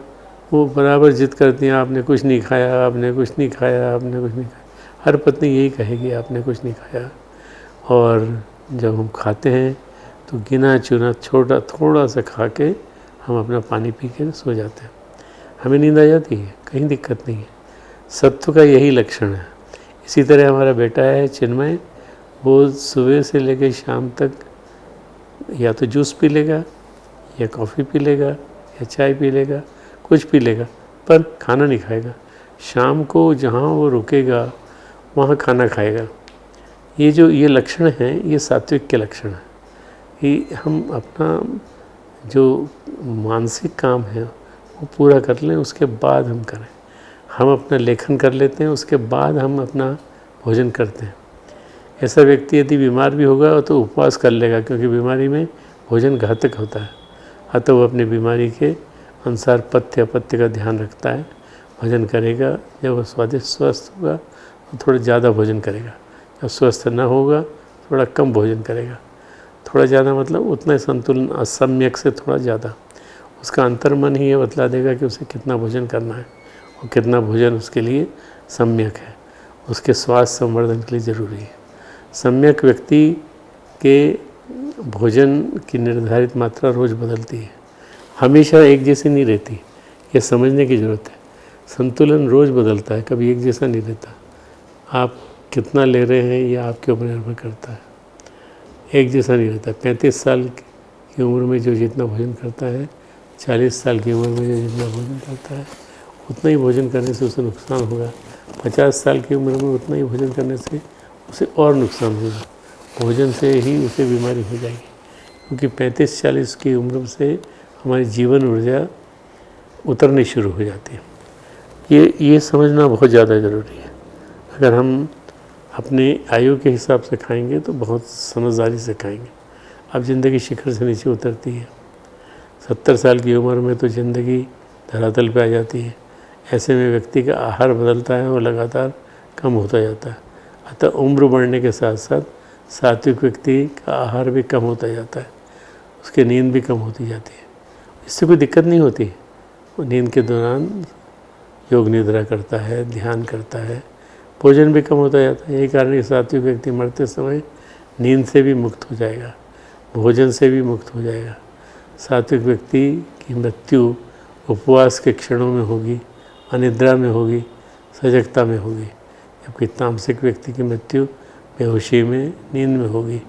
वो बराबर जिद करती हैं, आपने कुछ नहीं खाया, आपने कुछ नहीं खाया, आपने कुछ नहीं खाया। हर पत्नी यही कहेगी, आपने कुछ नहीं खाया। और जब हम खाते हैं तो गिना चुना थोड़ा सा खा के हम अपना पानी पी के सो जाते हैं, हमें नींद आ जाती है, कहीं दिक्कत नहीं है। सत्व का यही लक्षण है। इसी तरह हमारा बेटा है चिन्मय, वो सुबह से लेकर शाम तक या तो जूस पी लेगा या कॉफ़ी पी लेगा या चाय पी लेगा, कुछ पी लेगा, पर खाना नहीं खाएगा। शाम को जहाँ वो रुकेगा वहाँ खाना खाएगा। ये लक्षण हैं, ये सात्विक के लक्षण हैं कि हम अपना जो मानसिक काम है वो पूरा कर लें, उसके बाद हम करें। हम अपना लेखन कर लेते हैं, उसके बाद हम अपना भोजन करते हैं। ऐसा व्यक्ति यदि बीमार भी होगा तो उपवास कर लेगा, क्योंकि बीमारी में भोजन घातक होता है। अतः वो अपनी बीमारी के अनुसार पथ्य अपथ्य का ध्यान रखता है, भोजन करेगा। जब वो स्वादिष्ट स्वस्थ होगा तो थोड़ा ज़्यादा भोजन करेगा, जब स्वस्थ न होगा थोड़ा कम भोजन करेगा। थोड़ा ज़्यादा मतलब उतना ही संतुलन, असम्यक से थोड़ा ज़्यादा। उसका अंतर्मन ही ये बतला देगा कि उसे कितना भोजन करना है और कितना भोजन उसके लिए सम्यक है, उसके स्वास्थ्य संवर्धन के लिए ज़रूरी है। सम्यक व्यक्ति के भोजन की निर्धारित मात्रा रोज़ बदलती है, हमेशा एक जैसी नहीं रहती, ये समझने की ज़रूरत है। संतुलन रोज़ बदलता है, कभी एक जैसा नहीं रहता। आप कितना ले रहे हैं ये आपके ऊपर निर्भर करता है, एक जैसा नहीं रहता। 35 साल की उम्र में जो जितना भोजन करता है, 40 साल की उम्र में जो जितना भोजन करता है, उतना ही भोजन करने से उसे नुकसान होगा। 50 साल की उम्र में उतना ही भोजन करने से उसे और नुकसान होगा। भोजन से ही उसे बीमारी हो जाएगी, क्योंकि 35-40 की उम्र से हमारी जीवन ऊर्जा उतरनी शुरू हो जाती है। ये समझना बहुत ज़्यादा ज़रूरी है। अगर हम अपने आयु के हिसाब से खाएंगे तो बहुत समझदारी से खाएंगे। अब ज़िंदगी शिखर से नीचे उतरती है, 70 साल की उम्र में तो ज़िंदगी धरातल पे आ जाती है। ऐसे में व्यक्ति का आहार बदलता है और लगातार कम होता जाता है। अतः उम्र बढ़ने के साथ साथ सात्विक व्यक्ति का आहार भी कम होता जाता है, उसकी नींद भी कम होती जाती है। इससे कोई दिक्कत नहीं होती। वो नींद के दौरान योग निद्रा करता है, ध्यान करता है, भोजन भी कम होता जाता है। यही कारण है कि सात्विक व्यक्ति मरते समय नींद से भी मुक्त हो जाएगा, भोजन से भी मुक्त हो जाएगा। सात्विक व्यक्ति की मृत्यु उपवास के क्षणों में होगी, अनिद्रा में होगी, सजगता में होगी, जबकि तामसिक व्यक्ति की मृत्यु बेहोशी में, नींद में होगी,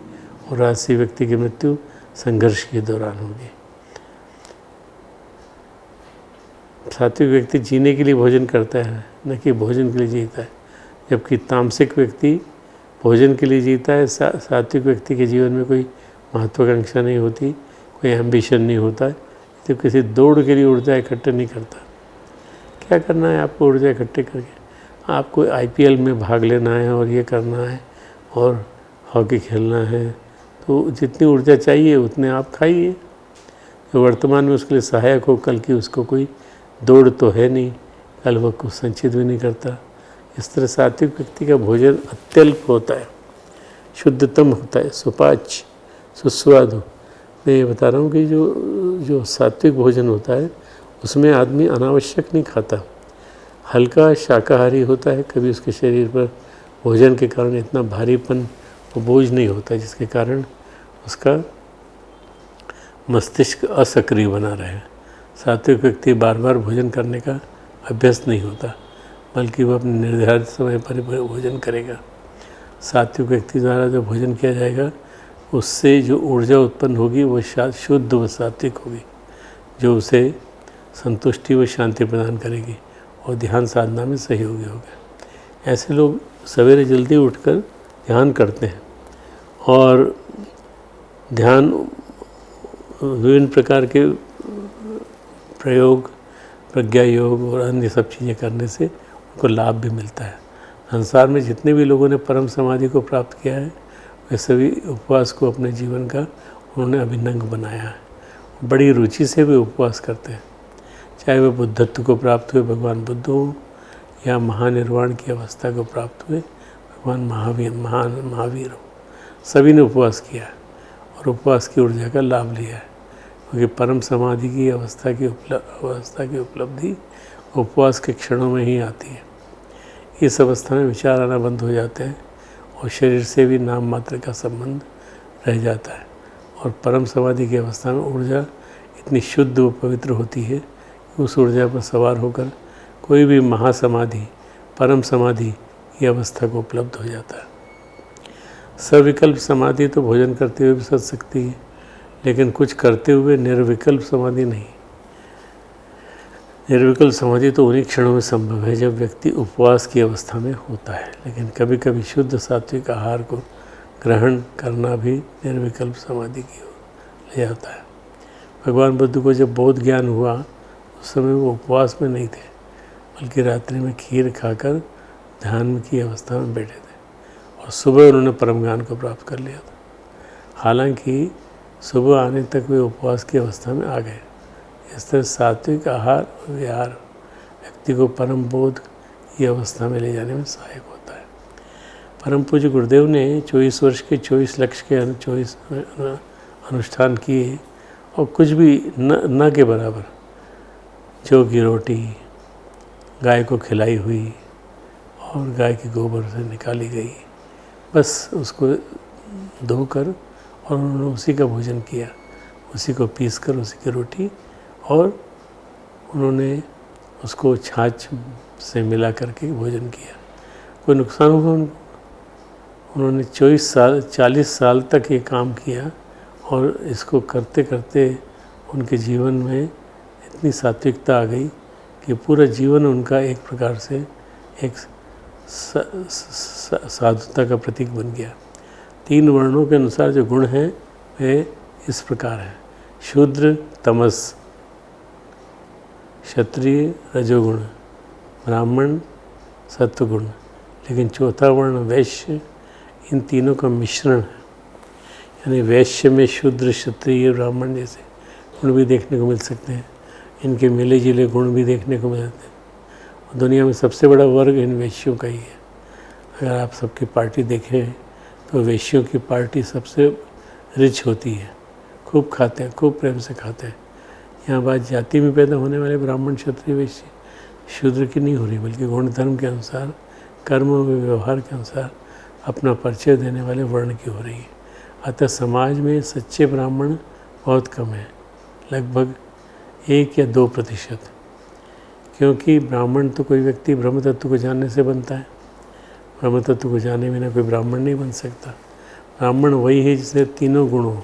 और राजसी व्यक्ति की मृत्यु संघर्ष के दौरान होगी। सात्विक व्यक्ति जीने के लिए भोजन करता है, न कि भोजन के लिए जीता है, जबकि तामसिक व्यक्ति भोजन के लिए जीता है। सात्विक व्यक्ति के जीवन में कोई महत्वाकांक्षा नहीं होती, कोई एम्बिशन नहीं होता है, तो किसी दौड़ के लिए ऊर्जा इकट्ठे नहीं करता। क्या करना है आपको ऊर्जा इकट्ठे करके? आपको IPL में भाग लेना है और ये करना है और हॉकी खेलना है, तो जितनी ऊर्जा चाहिए उतने आप खाइए। जो वर्तमान में उसके लिए सहायक हो, कल की उसको कोई दौड़ तो है नहीं, कल वह कुछ संचित भी नहीं करता। इस तरह सात्विक व्यक्ति का भोजन अत्यल्प होता है, शुद्धतम होता है, सुपाच्य, सुस्वादु। मैं ये बता रहा हूँ कि जो सात्विक भोजन होता है उसमें आदमी अनावश्यक नहीं खाता, हल्का शाकाहारी होता है। कभी उसके शरीर पर भोजन के कारण इतना भारीपन और बोझ नहीं होता जिसके कारण उसका मस्तिष्क असक्रिय बना रहे। सात्विक व्यक्ति बार बार भोजन करने का अभ्यस्त नहीं होता, बल्कि वह अपने निर्धारित समय पर भोजन करेगा। सात्विक व्यक्ति द्वारा जो भोजन किया जाएगा उससे जो ऊर्जा उत्पन्न होगी वो शुद्ध व सात्विक होगी, जो उसे संतुष्टि व शांति प्रदान करेगी और ध्यान साधना में सहयोगी होगा। ऐसे लोग सवेरे जल्दी उठकर ध्यान करते हैं और ध्यान विभिन्न प्रकार के प्रयोग, प्रज्ञा योग और अन्य सब चीज़ें करने से उनको लाभ भी मिलता है। संसार में जितने भी लोगों ने परम समाधि को प्राप्त किया है वे सभी उपवास को अपने जीवन का उन्होंने अभिन्न बनाया है। बड़ी रुचि से वे उपवास करते हैं, चाहे वे बुद्धत्व को प्राप्त हुए भगवान बुद्ध हों या महानिर्वाण की अवस्था को प्राप्त हुए भगवान महावीर हों, सभी ने उपवास किया है और उपवास की ऊर्जा का लाभ लिया है। क्योंकि परम समाधि की अवस्था की उपलब्धि उपवास के क्षणों में ही आती है। इस अवस्था में विचार आना बंद हो जाते हैं और शरीर से भी नाम मात्र का संबंध रह जाता है। और परम समाधि की अवस्था में ऊर्जा इतनी शुद्ध व पवित्र होती है कि उस ऊर्जा पर सवार होकर कोई भी महासमाधि, परम समाधि की अवस्था को उपलब्ध हो जाता है। सविकल्प समाधि तो भोजन करते हुए भी सज सकती है, लेकिन कुछ करते हुए निर्विकल्प समाधि नहीं। निर्विकल्प समाधि तो उन्हीं क्षणों में संभव है जब व्यक्ति उपवास की अवस्था में होता है, लेकिन कभी कभी शुद्ध सात्विक आहार को ग्रहण करना भी निर्विकल्प समाधि की ओर ले जाता है। भगवान बुद्ध को जब बोध ज्ञान हुआ उस समय वो उपवास में नहीं थे, बल्कि रात्रि में खीर खाकर ध्यान की अवस्था में बैठे थे और सुबह उन्होंने परम ज्ञान को प्राप्त कर लिया था। हालांकि सुबह आने तक वे उपवास की अवस्था में आ गए, इस तरह सात्विक आहार और विहार व्यक्ति को परम बोध की अवस्था में ले जाने में सहायक होता है। परम पूज्य गुरुदेव ने 24 वर्ष के 24 लक्ष्य के 24 अनुष्ठान किए और कुछ भी न के बराबर जौ की रोटी गाय को खिलाई हुई और गाय के गोबर से निकाली गई, बस उसको धोकर और उन्होंने उसी का भोजन किया, उसी को पीसकर उसी की रोटी, और उन्होंने उसको छाछ से मिला करके भोजन किया। कोई नुकसान हुआ उनको? उन्होंने 40 साल तक ये काम किया और इसको करते करते उनके जीवन में इतनी सात्विकता आ गई कि पूरा जीवन उनका एक प्रकार से एक साधुता का प्रतीक बन गया। 3 वर्णों के अनुसार जो गुण हैं वे इस प्रकार हैं: शूद्र तमस, क्षत्रिय रजोगुण, ब्राह्मण सत्वगुण, लेकिन चौथा वर्ण वैश्य इन तीनों का मिश्रण है। यानी वैश्य में शूद्र क्षत्रिय ब्राह्मण जैसे गुण भी देखने को मिल सकते हैं, इनके मिले जुले गुण भी देखने को मिल जाते हैं। और दुनिया में सबसे बड़ा वर्ग इन वैश्यों का ही है। अगर आप सबकी पार्टी देखें तो वैश्यों की पार्टी सबसे रिच होती है, खूब खाते हैं, खूब प्रेम से खाते हैं। यहाँ बात जाति में पैदा होने वाले ब्राह्मण क्षत्रिय वैश्य शूद्र की नहीं हो रही, बल्कि गुण धर्म के अनुसार, कर्म व व्यवहार के अनुसार अपना परिचय देने वाले वर्ण की हो रही है। अतः समाज में सच्चे ब्राह्मण बहुत कम है, लगभग 1 या 2%, क्योंकि ब्राह्मण तो कोई व्यक्ति ब्रह्म तत्व को जानने से बनता है। ब्रह्म तत्व को जाने बिना कोई ब्राह्मण नहीं बन सकता। ब्राह्मण वही है जिसने तीनों गुणों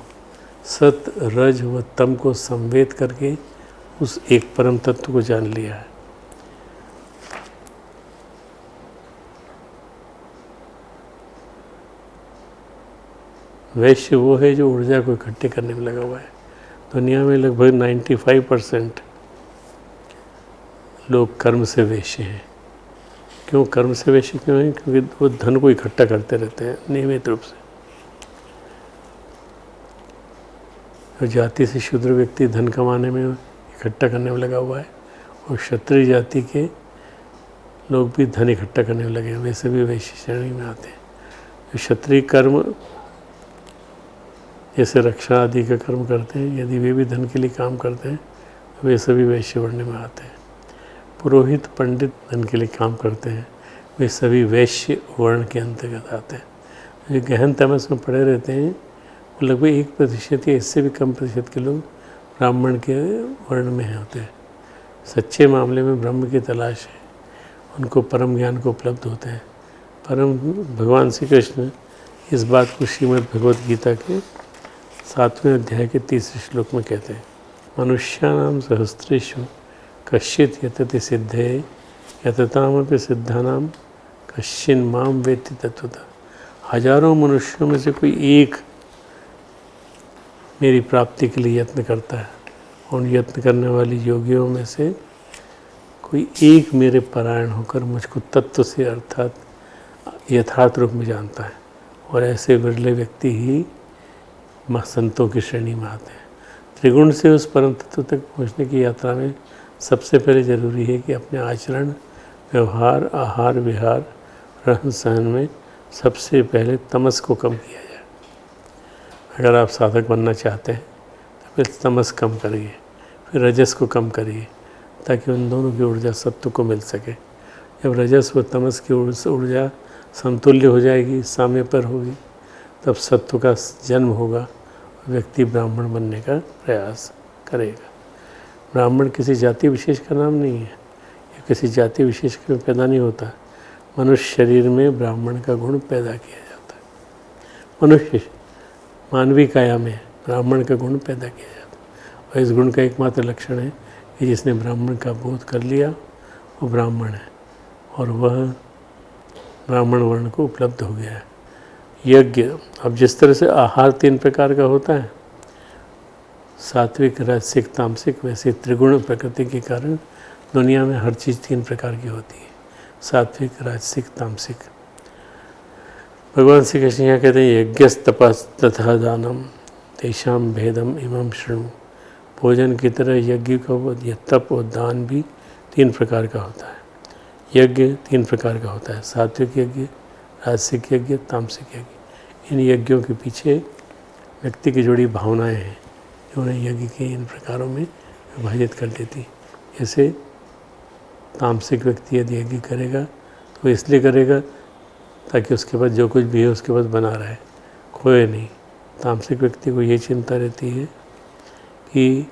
सत रज व तम को संवेद करके उस एक परम तत्व को जान लिया है। वैश्य वो है जो ऊर्जा को इकट्ठे करने में लगा हुआ है। दुनिया में लगभग 95% लोग कर्म से वैश्य हैं। क्यों कर्म से वैश्य क्यों हैं? क्योंकि वो धन को इकट्ठा करते रहते हैं नियमित रूप से। और जाति से शूद्र व्यक्ति धन कमाने में इकट्ठा करने में लगा हुआ है, और क्षत्रिय जाति के लोग भी धन इकट्ठा करने में लगे हैं, वैसे भी वैश्य श्रेणी में आते हैं। तो क्षत्रिय कर्म जैसे रक्षा आदि का कर्म करते हैं, यदि वे भी धन के लिए काम करते हैं तो वे सभी वैश्य वर्ण में आते हैं। पुरोहित पंडित धन के लिए काम करते हैं, वे सभी वैश्य वर्ण के अंतर्गत आते हैं। जो गहन तमस में पड़े रहते हैं वो लगभग 1% या इससे भी कम प्रतिशत के लोग ब्राह्मण के वर्ण में होते हैं। सच्चे मामले में ब्रह्म की तलाश है, उनको परम ज्ञान को उपलब्ध होते हैं। परम भगवान श्री कृष्ण इस बात को श्रीमद् भगवद गीता के 7वें अध्याय के 30 श्लोक में कहते हैं: मनुष्याणां सहस्रेषु कश्चित् यतति सिद्धे यततामपि सिद्धानां कश्चिन् मां वेत्ति तत्वतः। हजारों मनुष्यों में से कोई एक मेरी प्राप्ति के लिए यत्न करता है। उन यत्न करने वाली योगियों में से कोई एक मेरे परायण होकर मुझको तत्व से अर्थात यथार्थ रूप में जानता है। और ऐसे विरले व्यक्ति ही संतों की श्रेणी में आते हैं। त्रिगुण से उस परम तत्व तक पहुँचने की यात्रा में सबसे पहले ज़रूरी है कि अपने आचरण, व्यवहार, आहार विहार, रहन सहन में सबसे पहले तमस को कम किया जाए। अगर आप साधक बनना चाहते हैं तो फिर तमस कम करिए, फिर रजस को कम करिए, ताकि उन दोनों की ऊर्जा सत्व को मिल सके। जब रजस व तमस की ऊर्जा समतुल्य हो जाएगी, साम्य पर होगी, तब सत्व का जन्म होगा, व्यक्ति ब्राह्मण बनने का प्रयास करेगा। ब्राह्मण किसी जाति विशेष का नाम नहीं है, या किसी जाति विशेष में पैदा नहीं होता। मनुष्य शरीर में ब्राह्मण का गुण पैदा किया जाता है। मनुष्य मानवीय काया में ब्राह्मण का गुण पैदा किया जाता है, और इस गुण का एकमात्र लक्षण है कि जिसने ब्राह्मण का बोध कर लिया वो ब्राह्मण है, और वह ब्राह्मण वर्ण को उपलब्ध हो गया है। यज्ञ, अब जिस तरह से आहार 3 प्रकार का होता है, सात्विक राजसिक तामसिक, वैसे त्रिगुण प्रकृति के कारण दुनिया में हर चीज़ 3 प्रकार की होती है, सात्विक राजसिक तामसिक। भगवान श्री कृष्ण यहाँ कहते हैं यज्ञस्तपस् तथा दानम तेषां भेदम इमं शृणु भोजन की तरह यज्ञ का या तप और दान भी 3 प्रकार का होता है। यज्ञ 3 प्रकार का होता है, सात्विक यज्ञ, राजसिक यज्ञ, तामसिक यज्ञ। इन यज्ञों के पीछे व्यक्ति की जुड़ी भावनाएं हैं जो उन्हें यज्ञ के इन प्रकारों में विभाजित कर देती। जैसे तामसिक व्यक्ति यदि यज्ञ करेगा तो इसलिए करेगा ताकि उसके पास जो कुछ भी है उसके पास बना रहे, खोए नहीं। तामसिक व्यक्ति को ये चिंता रहती है कि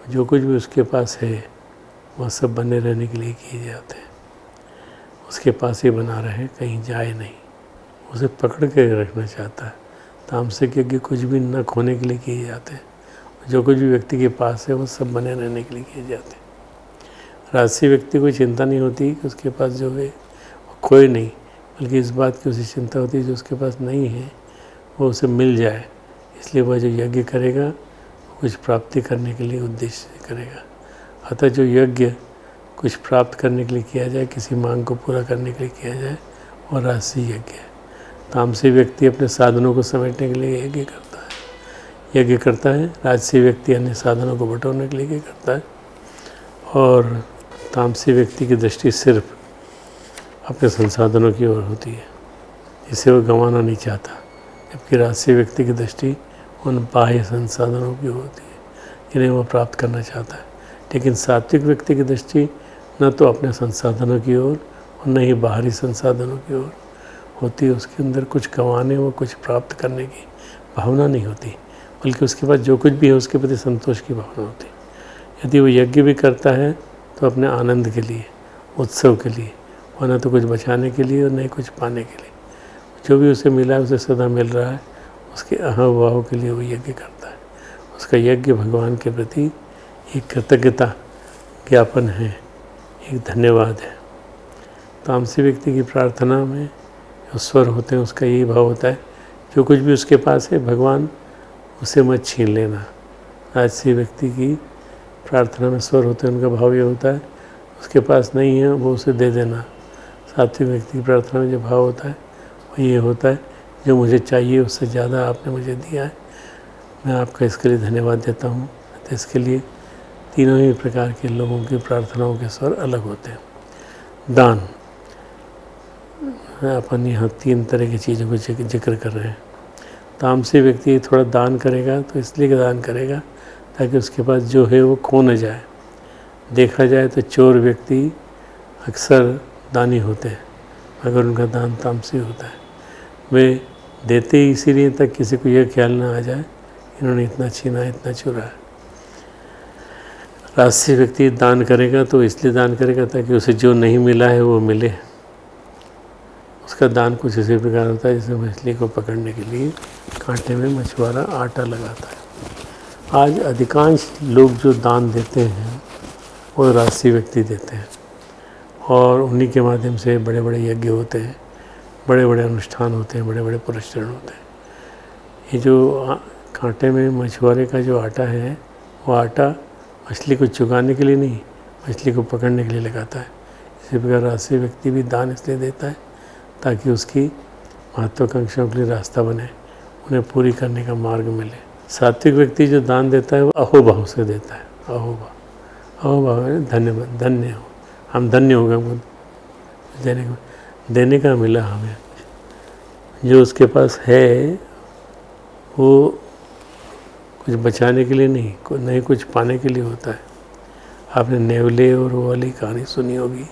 जो कुछ भी उसके पास है वह सब बने रहने के लिए किए जाते हैं, उसके पास ही बना रहे, कहीं जाए नहीं, उसे पकड़ के रखना चाहता है। तामसिक यज्ञ कुछ भी न खोने के लिए किए जाते हैं, जो कुछ भी व्यक्ति के पास है वो सब बने रहने के लिए किए जाते हैं। राजसी व्यक्ति को चिंता नहीं होती कि उसके पास जो है वो खोए नहीं, बल्कि इस बात की उसे चिंता होती है जो उसके पास नहीं है वो उसे मिल जाए। इसलिए वह जो यज्ञ करेगा वो कुछ प्राप्ति करने के लिए उद्देश्य से करेगा। अतः जो यज्ञ कुछ प्राप्त करने के लिए किया जाए, किसी मांग को पूरा करने के लिए किया जाए, और राजसी यज्ञ है। तामसी व्यक्ति अपने साधनों को समेटने के लिए यज्ञ करता है। राजसी व्यक्ति अन्य साधनों को बटोरने के लिए यज्ञ करता है। और तामसी व्यक्ति की दृष्टि सिर्फ अपने संसाधनों की ओर होती है, जिसे वो गंवाना नहीं चाहता, जबकि राजसी व्यक्ति की दृष्टि उन बाह्य संसाधनों की ओर होती है जिन्हें वो प्राप्त करना चाहता है। लेकिन सात्विक व्यक्ति की दृष्टि न तो अपने संसाधनों की ओर और न ही बाहरी संसाधनों की ओर होती है। उसके अंदर कुछ गंवाने व कुछ प्राप्त करने की भावना नहीं होती, बल्कि उसके पास जो कुछ भी है उसके प्रति संतोष की भावना होती है। यदि वो यज्ञ भी करता है तो अपने आनंद के लिए, उत्सव के लिए, और न तो कुछ बचाने के लिए और न ही कुछ पाने के लिए। जो भी उसे मिला है उसे सदा मिल रहा है, उसके अहंभाव के लिए वो यज्ञ करता है। उसका यज्ञ भगवान के प्रति एक कृतज्ञता ज्ञापन है, एक धन्यवाद है। तामसी व्यक्ति की प्रार्थना में जो स्वर होते हैं उसका यही भाव होता है, जो कुछ भी उसके पास है भगवान उसे मत छीन लेना। राजसी व्यक्ति की प्रार्थना में स्वर होते हैं, उनका भाव ये होता है उसके पास नहीं है वो उसे दे देना। सात्विक व्यक्ति की प्रार्थना में जो भाव होता है वो ये होता है, जो मुझे चाहिए उससे ज़्यादा आपने मुझे दिया है, मैं आपका इसके लिए धन्यवाद देता हूँ। तो इसके लिए तीनों ही प्रकार के लोगों की प्रार्थनाओं के स्वर अलग होते हैं। दान, अपन यहाँ 3 तरह की चीज़ों को जिक्र कर रहे हैं। तामसी व्यक्ति थोड़ा दान करेगा तो इसलिए दान करेगा ताकि उसके पास जो है वो खो न जाए। देखा जाए तो चोर व्यक्ति अक्सर दानी होते हैं, मगर उनका दान तामसी होता है। वे देते ही इसीलिए तक किसी को यह ख्याल ना आ जाए इन्होंने इतना छीना, इतना चुरा है। राजसी व्यक्ति दान करेगा तो इसलिए दान करेगा ताकि उसे जो नहीं मिला है वो मिले। उसका दान कुछ इसी प्रकार होता है जैसे मछली को पकड़ने के लिए कांटे में मछुआरा आटा लगाता है। आज अधिकांश लोग जो दान देते हैं वो राजसी व्यक्ति देते हैं, और उन्हीं के माध्यम से बड़े बड़े यज्ञ होते हैं, बड़े बड़े अनुष्ठान होते हैं, बड़े बड़े पुरस्कार होते हैं। ये जो कांटे में मछुआरे का जो आटा है वो आटा मछली को चुगाने के लिए नहीं, मछली को पकड़ने के लिए लगाता है। इसी प्रकार राजसी व्यक्ति भी दान इसलिए देता है ताकि उसकी महत्वाकांक्षाओं के लिए रास्ता बने, उन्हें पूरी करने का मार्ग मिले। सात्विक व्यक्ति जो दान देता है वो अहोभाव से देता है। अहोभाव है धन्य हो, हम धन्य हो गए देने का मिला हमें। जो उसके पास है वो कुछ बचाने के लिए नहीं कुछ पाने के लिए होता है। आपने नेवले और वो वाली कहानी सुनी होगी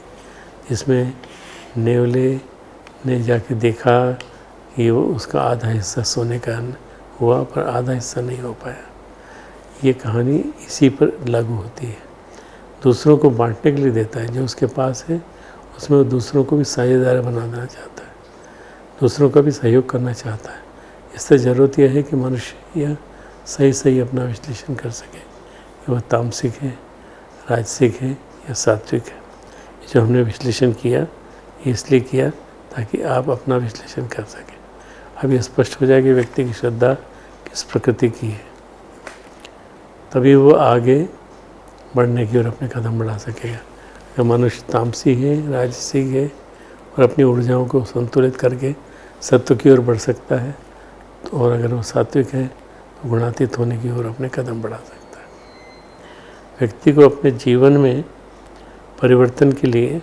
जिसमें नेवले ने जाके देखा कि वो उसका आधा हिस्सा सोने का हुआ पर आधा हिस्सा नहीं हो पाया। ये कहानी इसी पर लागू होती है। दूसरों को बांटने के लिए देता है, जो उसके पास है उसमें वो दूसरों को भी साझेदार बना देना चाहता है, दूसरों का भी सहयोग करना चाहता है। इससे ज़रूरत यह है कि मनुष्य यह सही अपना विश्लेषण कर सके कि वह तामसिक है, राजसिक है या सात्विक है। जो हमने विश्लेषण किया ये इसलिए किया ताकि आप अपना विश्लेषण कर सकें। अब ये स्पष्ट हो जाए कि व्यक्ति की श्रद्धा किस प्रकृति की है, तभी वो आगे बढ़ने की ओर अपने कदम बढ़ा सकेगा। अगर मनुष्य तामसी है, राजसिक है और अपनी ऊर्जाओं को संतुलित करके सत्व की ओर बढ़ सकता है, और अगर वो सात्विक है तो गुणातीत होने की ओर अपने कदम बढ़ा सकता है। व्यक्ति को अपने जीवन में परिवर्तन के लिए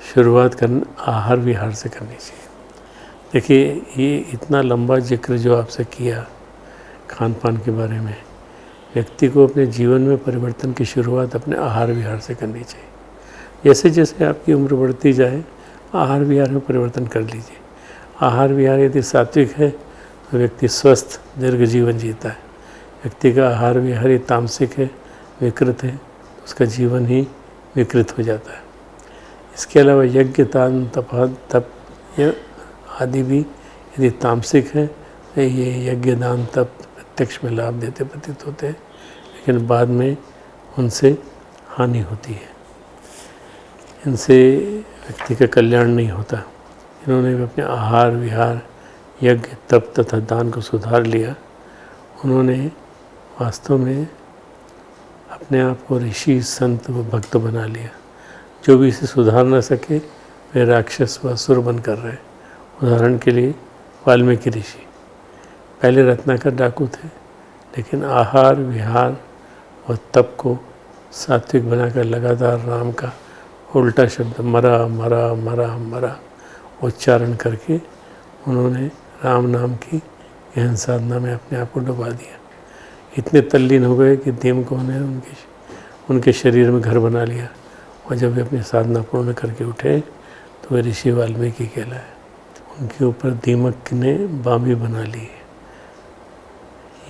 शुरुआत करना आहार विहार से करनी चाहिए। देखिए, ये इतना लंबा जिक्र जो आपसे किया खान पान के बारे में, व्यक्ति को अपने जीवन में परिवर्तन की शुरुआत अपने आहार विहार से करनी चाहिए। जैसे जैसे आपकी उम्र बढ़ती जाए, आहार विहार में परिवर्तन कर लीजिए। आहार विहार यदि सात्विक है तो व्यक्ति स्वस्थ दीर्घ जीवन जीता है। व्यक्ति का आहार विहार यदि तामसिक है, विकृत है, तो उसका जीवन ही विकृत हो जाता है। इसके अलावा यज्ञ, दान, तप आदि भी यदि तामसिक है तो ये यज्ञ, दान, तप प्रत्यक्ष में लाभ देते प्रतीत होते हैं, लेकिन बाद में उनसे हानि होती है, इनसे व्यक्ति का कल्याण नहीं होता। इन्होंने भी अपने आहार विहार, यज्ञ, तप तथा दान को सुधार लिया। उन्होंने वास्तव में अपने आप को ऋषि, संत व भक्त बना लिया। जो भी इसे सुधार न सके वे राक्षस व असुर बन कर रहे। उदाहरण के लिए वाल्मीकि ऋषि पहले रत्नाकर डाकू थे, लेकिन आहार विहार व तप को सात्विक बनाकर लगातार राम का उल्टा शब्द मरा मरा मरा मरा उच्चारण करके उन्होंने राम नाम की गहन साधना में अपने आप को डुबा दिया। इतने तल्लीन हो गए कि दीमकों ने उनके शरीर में घर बना लिया, और जब वे अपनी साधना पूर्ण करके उठे तो वे ऋषि वाल्मीकि कहलाए। उनके ऊपर दीमक ने बामी बना ली।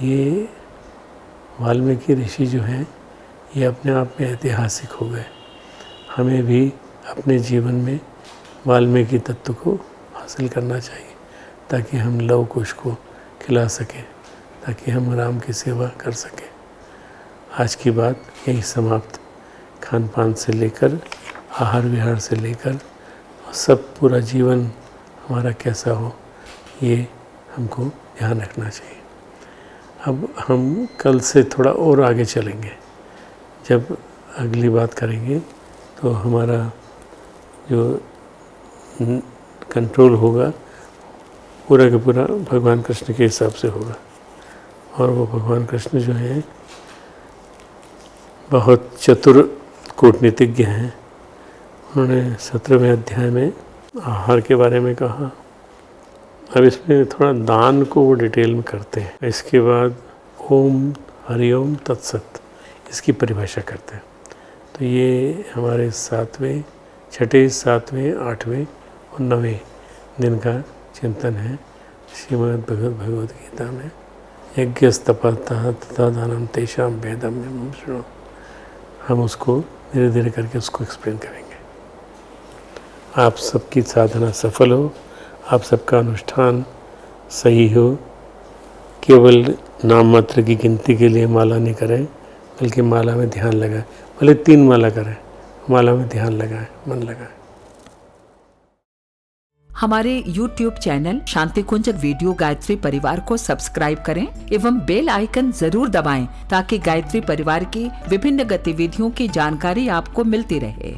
ये वाल्मीकि ऋषि जो हैं, ये अपने आप में ऐतिहासिक हो गए। हमें भी अपने जीवन में वाल्मीकि तत्व को हासिल करना चाहिए, ताकि हम लव कुश को खिला सकें, ताकि हम राम की सेवा कर सकें। आज की बात यही समाप्त। खान पान से लेकर आहार विहार से लेकर सब पूरा जीवन हमारा कैसा हो, ये हमको ध्यान रखना चाहिए। अब हम कल से थोड़ा और आगे चलेंगे। जब अगली बात करेंगे तो हमारा जो कंट्रोल होगा पूरा का पूरा भगवान कृष्ण के हिसाब से होगा। और वो भगवान कृष्ण जो हैं बहुत चतुर कूटनीतिज्ञ हैं। उन्होंने 17वें अध्याय में आहार के बारे में कहा। अब इसमें थोड़ा दान को वो डिटेल में करते हैं। इसके बाद ओम हरिओम तत्सत इसकी परिभाषा करते हैं। तो ये हमारे 7वें, 6ठे, 7वें, 8वें और 9वें दिन का चिंतन है श्रीमद् भगवद गीता में। यज्ञस्तपः तथा दानम तेषां भेदम शृणु। हम उसको धीरे धीरे करके उसको एक्सप्लेन करेंगे। आप सबकी साधना सफल हो, आप सबका अनुष्ठान सही हो। केवल नाम मात्र की गिनती के लिए माला नहीं करें, बल्कि माला में ध्यान लगाएं। भले 3 माला करें, माला में ध्यान लगाएं, मन लगाएं। हमारे YouTube चैनल शांति कुंज वीडियो गायत्री परिवार को सब्सक्राइब करें एवं बेल आइकन जरूर दबाएं, ताकि गायत्री परिवार की विभिन्न गतिविधियों की जानकारी आपको मिलती रहे।